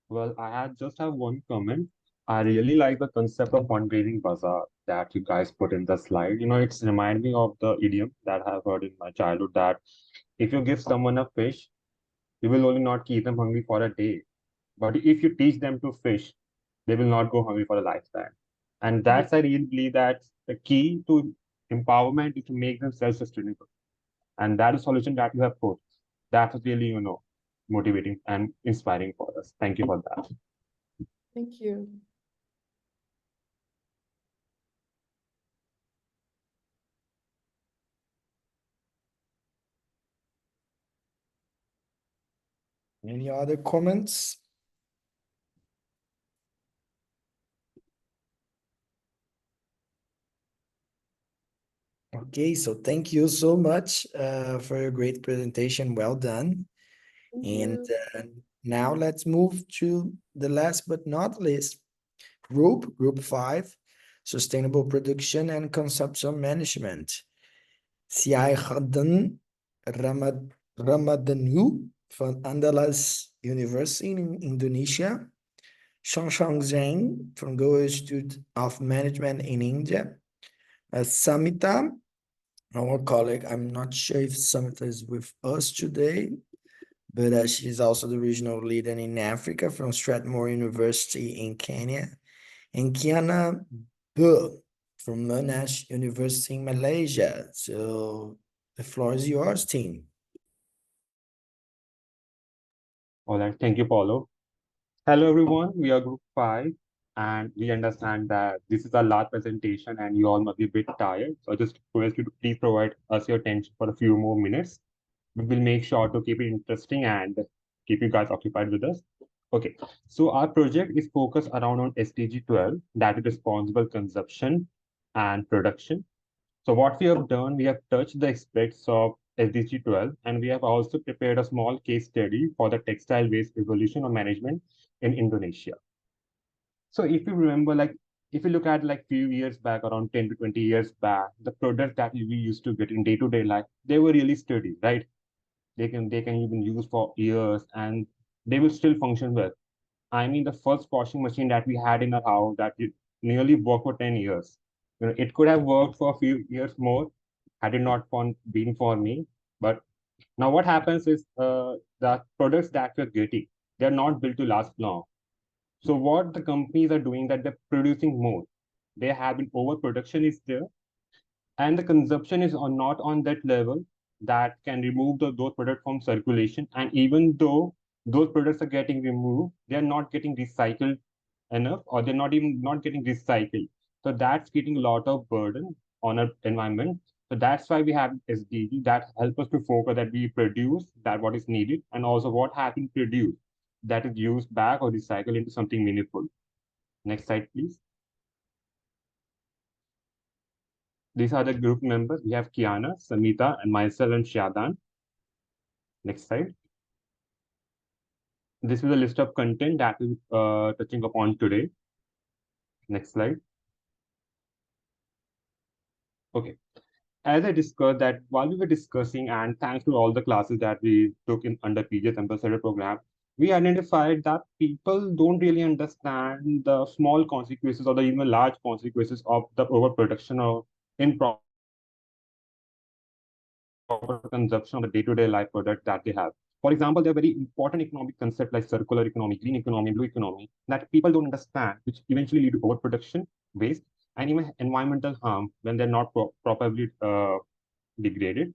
Well, I just have one comment. I really like the concept of fundraising bazaar that you guys put in the slide. You know, it's remind me of the idiom that I've heard in my childhood, that if you give someone a fish, you will only not keep them hungry for a day. But if you teach them to fish, they will not go hungry for a lifetime. And that's, I really believe that the key to empowerment is to make them self-sustainable. And that is solution that you have put. That was really, motivating and inspiring for us. Thank you for that. Thank you. Any other comments? Okay, so thank you so much for your great presentation. Well done. And now let's move to the last but not least group 5, Sustainable Production and Consumption Management. CI Khadan Ramadanu from Andalas University in Indonesia. Shang Zhang from Global Institute of Management in India. Samita, our colleague, I'm not sure if Samita is with us today, but she's also the regional leader in Africa from Strathmore University in Kenya. And Kiana Bu from Monash University in Malaysia. So the floor is yours, team. All right, thank you, Paulo. Hello, everyone. We are Group 5, and we understand that this is a large presentation and you all must be a bit tired. So I just request you to please provide us your attention for a few more minutes. We will make sure to keep it interesting and keep you guys occupied with us. Okay, so our project is focused around on SDG 12, that is responsible consumption and production. So what we have done, we have touched the aspects of SDG 12, and we have also prepared a small case study for the textile waste evolution or management in Indonesia. So if you remember, like, if you look at like few years back, around 10 to 20 years back, the products that we used to get in day-to-day life, they were really sturdy, right? They can even use for years and they will still function well. I mean, the first washing machine that we had in our house that it nearly worked for 10 years. You know, it could have worked for a few years more had it not been for me. But now what happens is the products that we're getting, they're not built to last long. So what the companies are doing that they're producing more. They have an overproduction is there, and the consumption is not on that level that can remove those products from circulation. And even though those products are getting removed, they're not getting recycled enough, or they're not getting recycled. So that's getting a lot of burden on our environment. So that's why we have SDG that help us to focus that we produce that what is needed, and also what has been produced that is used back or recycled into something meaningful. Next slide, please. These are the group members. We have Kiana, Samita, and myself and Shadan. Next slide. This is a list of content that we're touching upon today. Next slide. Okay. As I discussed that while we were discussing, and thanks to all the classes that we took in under PGS Ambassador Program, we identified that people don't really understand the small consequences or the even large consequences of the overproduction or improper consumption of the day-to-day life product that they have. For example, there are very important economic concepts like circular economy, green economy, blue economy that people don't understand, which eventually lead to overproduction, waste, and even environmental harm when they're not properly degraded.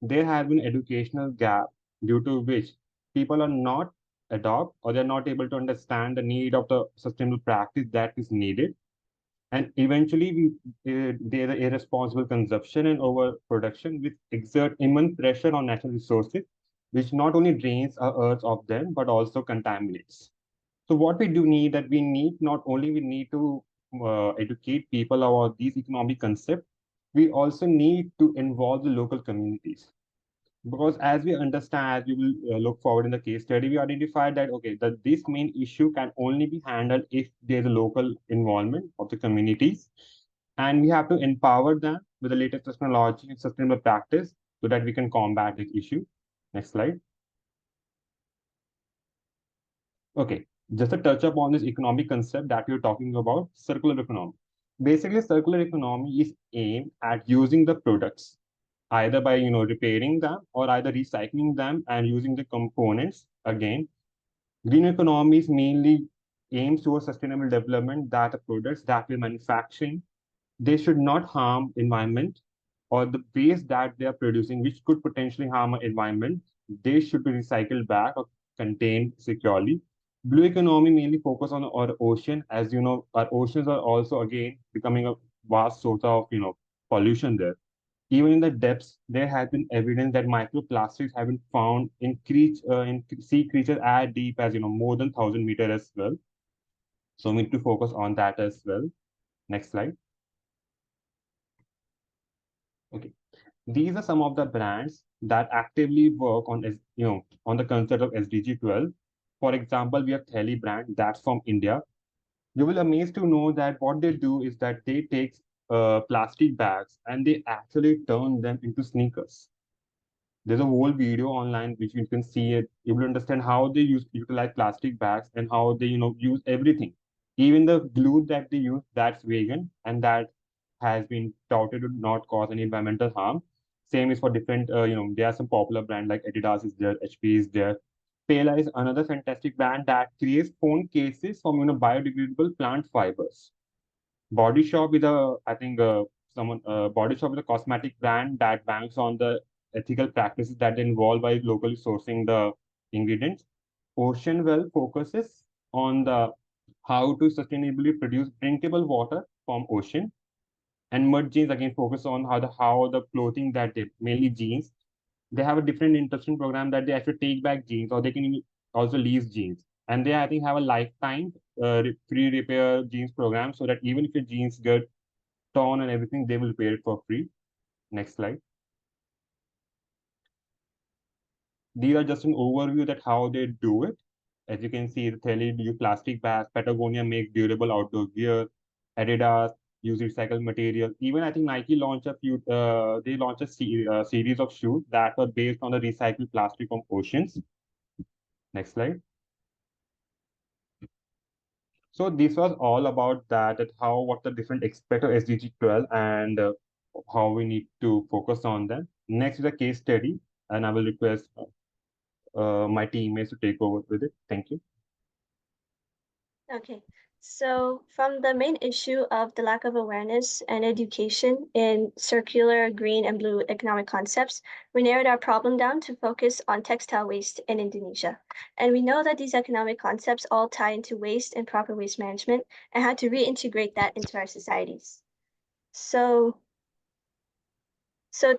There has been educational gap due to which people are not adopt or they're not able to understand the need of the sustainable practice that is needed. And eventually, there is irresponsible consumption and overproduction, which exert immense pressure on natural resources, which not only drains our earth of them, but also contaminates. So what we do need that we need not only we need to educate people about these economic concepts, we also need to involve the local communities. Because as we understand, as we will look forward in the case study, we identified that, okay, that this main issue can only be handled if there's a local involvement of the communities. And we have to empower them with the latest technology and sustainable practice so that we can combat this issue. Next slide. Okay, just a touch up on this economic concept that we're talking about, circular economy. Basically, circular economy is aimed at using the products either by repairing them or either recycling them and using the components again. Green economy is mainly aims towards sustainable development that the products that we're manufacturing, they should not harm environment, or the waste that they are producing, which could potentially harm our environment, they should be recycled back or contained securely. Blue economy mainly focus on our ocean. As you know, our oceans are also again becoming a vast source of pollution there. Even in the depths, there has been evidence that microplastics have been found in sea creatures as deep as more than 1,000 meters as well. So we need to focus on that as well. Next slide. Okay, these are some of the brands that actively work on on the concept of SDG 12. For example, we have Theli brand that's from India. You will amazed to know that what they do is that they take plastic bags and they actually turn them into sneakers. There's a whole video online which you can see it, you will understand how they utilize plastic bags and how they, use everything. Even the glue that they use, that's vegan and that has been touted to not cause any environmental harm. Same is for different, there are some popular brand like Adidas is there, HP is there. Pela is another fantastic brand that creates phone cases from, biodegradable plant fibers. Body Shop is I think, Body Shop is a cosmetic brand that banks on the ethical practices that involve by locally sourcing the ingredients. Ocean Well focuses on the how to sustainably produce drinkable water from ocean. And Mud Jeans again focus on how the clothing that they mainly jeans. They have a different interesting program that they actually take back jeans or they can also lease jeans. And they I think have a lifetime free repair jeans program so that even if your jeans get torn and everything, they will repair it for free. Next slide. These are just an overview that how they do it. As you can see, the Tele use plastic bags, Patagonia make durable outdoor gear, Adidas use recycled material. Even I think Nike launched they launched a series of shoes that were based on the recycled plastic from oceans. Next slide. So this was all about that, what the different aspects of SDG 12 and how we need to focus on them. Next is a case study, and I will request my teammates to take over with it. Thank you. Okay, so from the main issue of the lack of awareness and education in circular, green, and blue economic concepts, we narrowed our problem down to focus on textile waste in Indonesia. And we know that these economic concepts all tie into waste and proper waste management and how to reintegrate that into our societies. So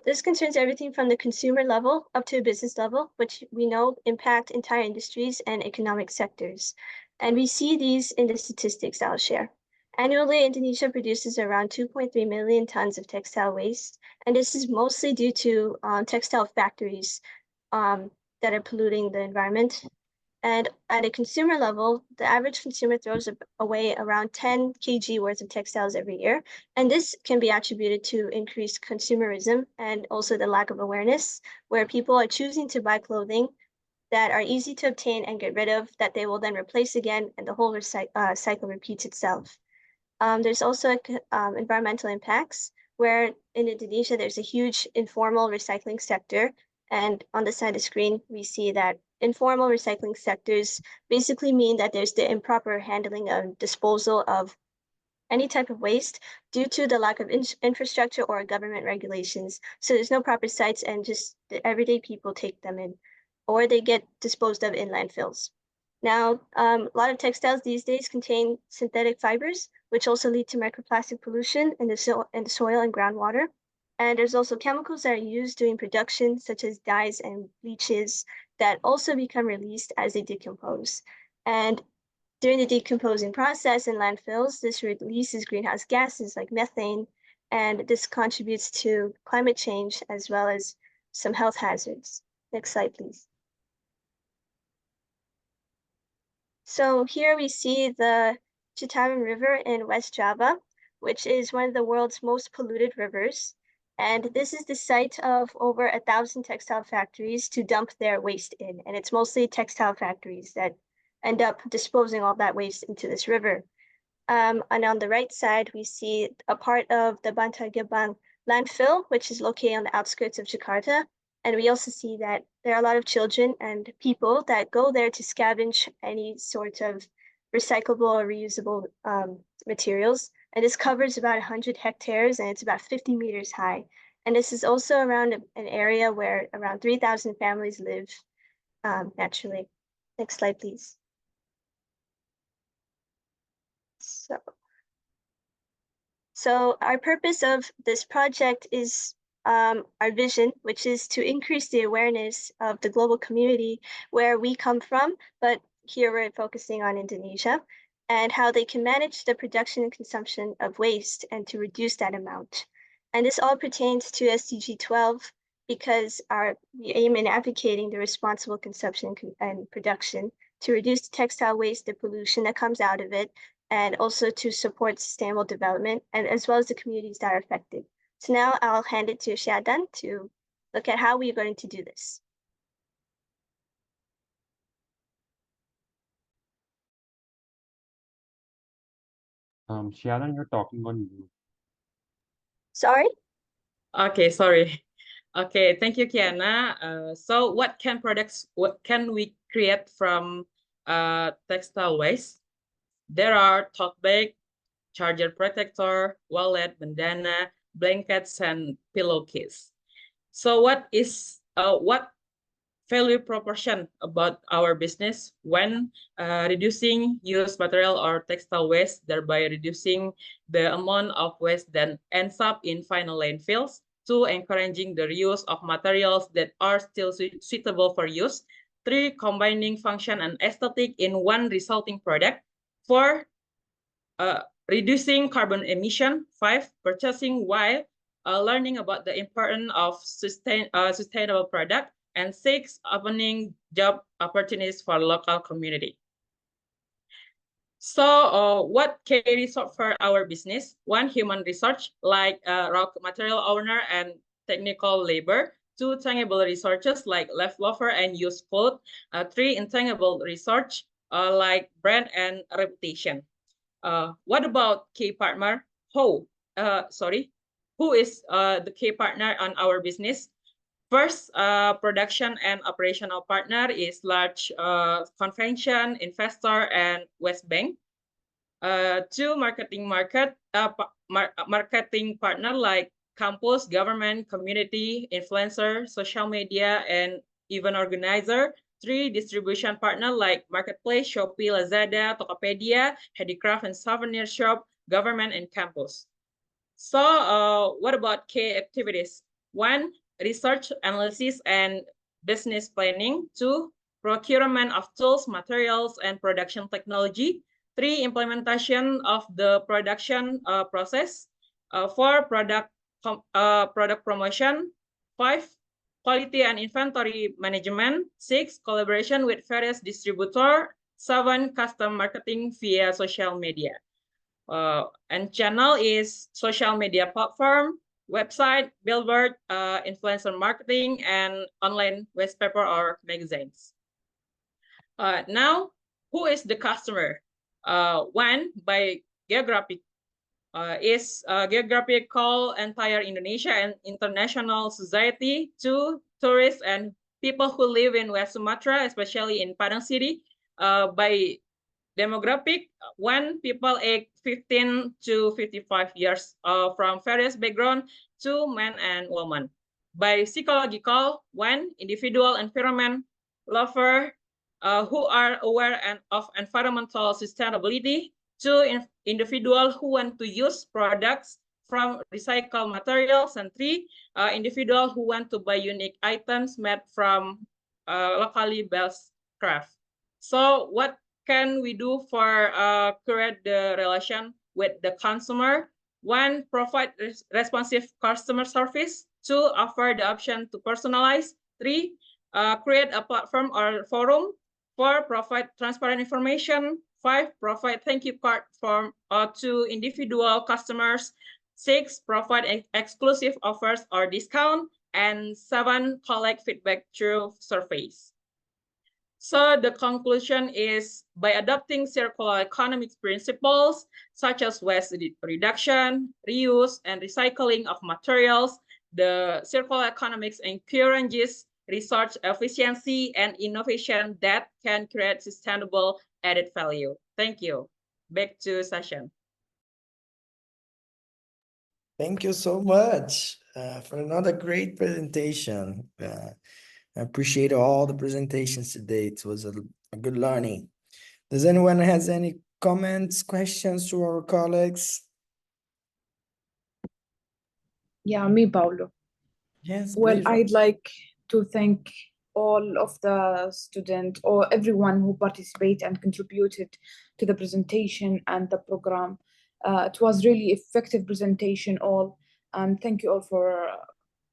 this concerns everything from the consumer level up to a business level, which we know impact entire industries and economic sectors. And we see these in the statistics I'll share. Annually, Indonesia produces around 2.3 million tons of textile waste, and this is mostly due to textile factories that are polluting the environment. And at a consumer level, the average consumer throws away around 10 kg worth of textiles every year. And this can be attributed to increased consumerism and also the lack of awareness, where people are choosing to buy clothing that are easy to obtain and get rid of, that they will then replace again, and the whole cycle repeats itself. There's also environmental impacts, where in Indonesia, there's a huge informal recycling sector. And on the side of the screen, we see that informal recycling sectors basically mean that there's the improper handling and disposal of any type of waste due to the lack of infrastructure or government regulations. So there's no proper sites and just the everyday people take them in, or they get disposed of in landfills. Now, a lot of textiles these days contain synthetic fibers, which also lead to microplastic pollution in the soil and groundwater. And there's also chemicals that are used during production, such as dyes and bleaches, that also become released as they decompose. And during the decomposing process in landfills, this releases greenhouse gases like methane, and this contributes to climate change as well as some health hazards. Next slide, please. So here we see the Citarum River in West Java, which is one of the world's most polluted rivers. And this is the site of over 1,000 textile factories to dump their waste in. And it's mostly textile factories that end up disposing all that waste into this river. And on the right side, we see a part of the Bantar Gebang landfill, which is located on the outskirts of Jakarta. And we also see that there are a lot of children and people that go there to scavenge any sort of recyclable or reusable materials. And this covers about 100 hectares and it's about 50 meters high. And this is also around an area where around 3,000 families live naturally. Next slide, please. So our purpose of this project is our vision, which is to increase the awareness of the global community where we come from, but here we're focusing on Indonesia, and how they can manage the production and consumption of waste and to reduce that amount. And this all pertains to SDG 12 because we aim in advocating the responsible consumption and production to reduce the textile waste, the pollution that comes out of it, and also to support sustainable development, and as well as the communities that are affected. So now I'll hand it to Shadan to look at how we're going to do this. Shannon, you're talking on mute. Sorry? Okay, sorry. Okay, thank you, Kiana. So what can we create from textile waste? There are tote bag, charger protector, wallet, bandana, blankets, and pillowcase. So what value proportion about our business when reducing used material or textile waste, thereby reducing the amount of waste that ends up in final landfills, to encouraging the reuse of materials that are still suitable for use, 3, combining function and aesthetic in one resulting product, 4, reducing carbon emission, 5, purchasing while learning about the importance of sustainable product, and 6, opening job opportunities for local community. So what key resource for our business? 1, human resource like raw material owner and technical labor. 2, tangible resources like leftover and used clothes. 3, intangible resource like brand and reputation. What about key partner? Who is the key partner on our business? First, production and operational partner is large convention, investor, and West Bank. 2, marketing partner like campus, government, community, influencer, social media, and event organizer. 3, distribution partner like marketplace, Shopee, Lazada, Tokopedia, handicraft and souvenir shop, government, and campus. So what about key activities? 1, research, analysis, and business planning. 2, procurement of tools, materials, and production technology. 3, implementation of the production process. 4, product promotion. 5, quality and inventory management. 6, collaboration with various distributors. 7, custom marketing via social media. And channel is social media platform, website, billboard, influencer marketing, and online waste paper or magazines. Now, who is the customer? 1, by geographic, is geographical entire Indonesia and international society. 2, tourists and people who live in West Sumatra, especially in Padang City. By demographic, 1, people aged 15 to 55 years from various backgrounds, 2, men and women. By psychological, 1, individual environment lover who are aware of environmental sustainability, 2, individual who want to use products from recycled materials, and 3, individual who want to buy unique items made from locally based craft. So what can we do for create the relation with the consumer? 1, provide responsive customer service. 2, offer the option to personalize. 3, create a platform or forum. 4, provide transparent information. 5, provide thank you card form to individual customers. 6, provide exclusive offers or discount. And 7, collect feedback through surveys. So the conclusion is, by adopting circular economic principles such as waste reduction, reuse, and recycling of materials, the circular economics encourages research efficiency and innovation that can create sustainable added value. Thank you. Back to session. Thank you so much for another great presentation. I appreciate all the presentations today. It was a good learning. Does anyone has any comments, questions to our colleagues? Yeah, me, Paulo. Yes, Well, please. I'd like to thank all of the students or everyone who participated and contributed to the presentation and the program. It was really effective presentation all. Thank you all for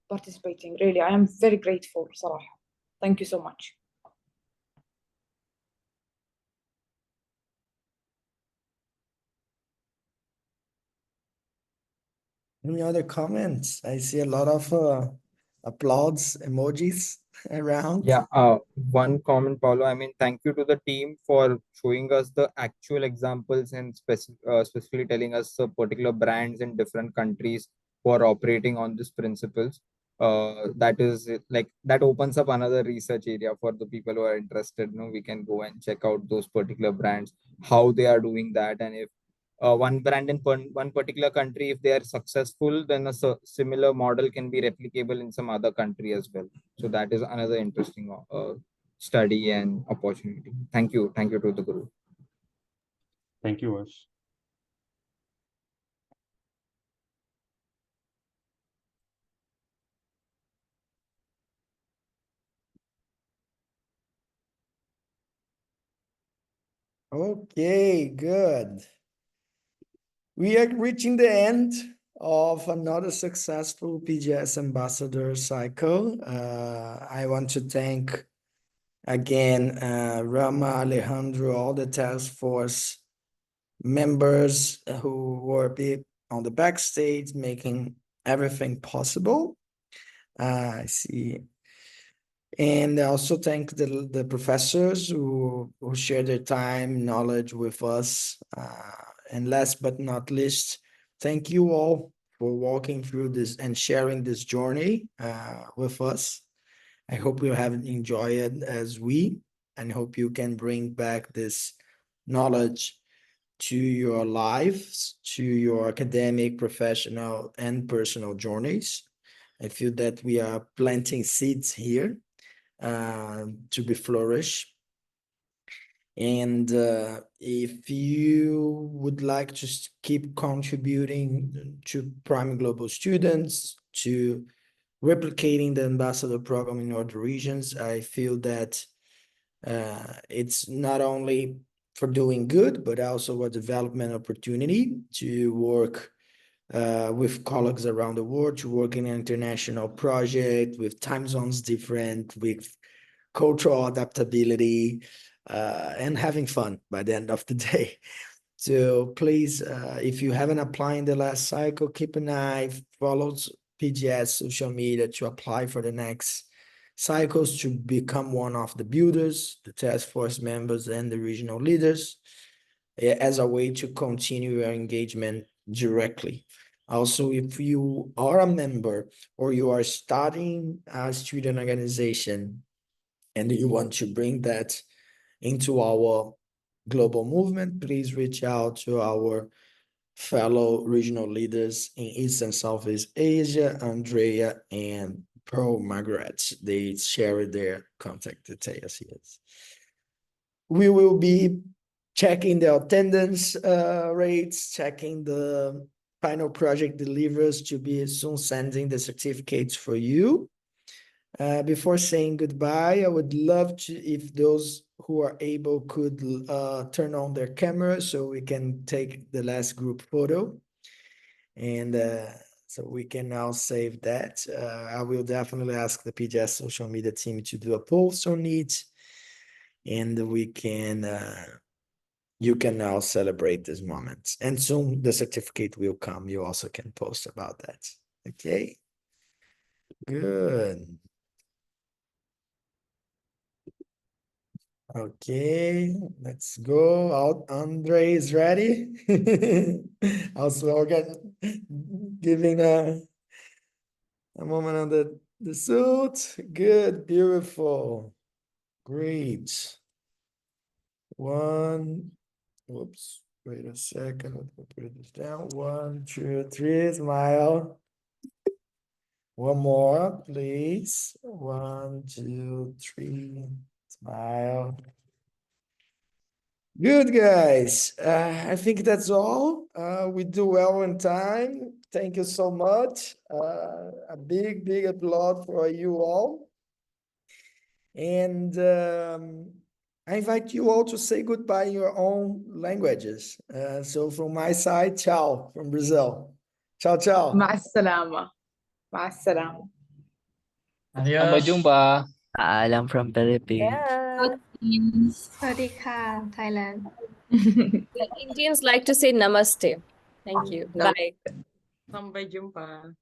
participating. Really, I am very grateful, صراحة. Thank you so much. Any other comments? I see a lot of applause emojis around. Yeah, one comment, Paulo. I mean, thank you to the team for showing us the actual examples and specifically telling us particular brands in different countries who are operating on these principles. That is like that opens up another research area for the people who are interested. You know, we can go and check out those particular brands, how they are doing that, and if one brand in one particular country, if they are successful, then a similar model can be replicable in some other country as well. So that is another interesting study and opportunity. Thank you. Thank you to the group. Thank you, Ash. Okay, good. We are reaching the end of another successful PGS Ambassador cycle. I want to thank again Rama, Alejandro, all the task force members who were on the backstage making everything possible. I see. And I also thank the professors who share their time, knowledge with us. And last but not least, thank you all for walking through this and sharing this journey with us. I hope you have enjoyed it as we, and hope you can bring back this knowledge to your lives, to your academic, professional, and personal journeys. I feel that we are planting seeds here to be flourished. And if you would like to keep contributing to PRME Global Students, to replicating the Ambassador Program in other regions, I feel that it's not only for doing good, but also a development opportunity to work with colleagues around the world, to work in an international project with time zones different, with cultural adaptability, and having fun by the end of the day. So please, if you haven't applied in the last cycle, keep an eye, follow PGS social media to apply for the next cycles, to become one of the builders, the task force members, and the regional leaders, as a way to continue your engagement directly. Also, if you are a member or you are starting a student organization and you want to bring that into our global movement, please reach out to our fellow regional leaders in East and Southeast Asia, Andrea and Pearl Margaret. They share their contact details here. We will be checking the attendance rates, checking the final project delivers, to be soon sending the certificates for you. Before saying goodbye, I would love to, if those who are able could turn on their camera so we can take the last group photo. And so we can now save that. I will definitely ask the PGS social media team to do a post on it. And we can, you can now celebrate this moment. And soon the certificate will come. You also can post about that. Okay, good. Okay, let's go out. Andre is ready. Also, again, giving a moment on the suit. Good, beautiful, great. One, whoops, wait a second. Let me put this down. 1, 2, 3, smile. One more, please. 1, 2, 3, smile. Good, guys. I think that's all. We do well in time. Thank you so much. A big, big applaud for you all. And I invite you all to say goodbye in your own languages. So from my side, ciao from Brazil. Ciao, ciao. مع السلامة. مع السلامة. Sampai Adios. jumpa. Paalam from Philippines. Yeah. Swadika, Thailand. The Indians like to say namaste. Thank you. Bye. Sampai jumpa.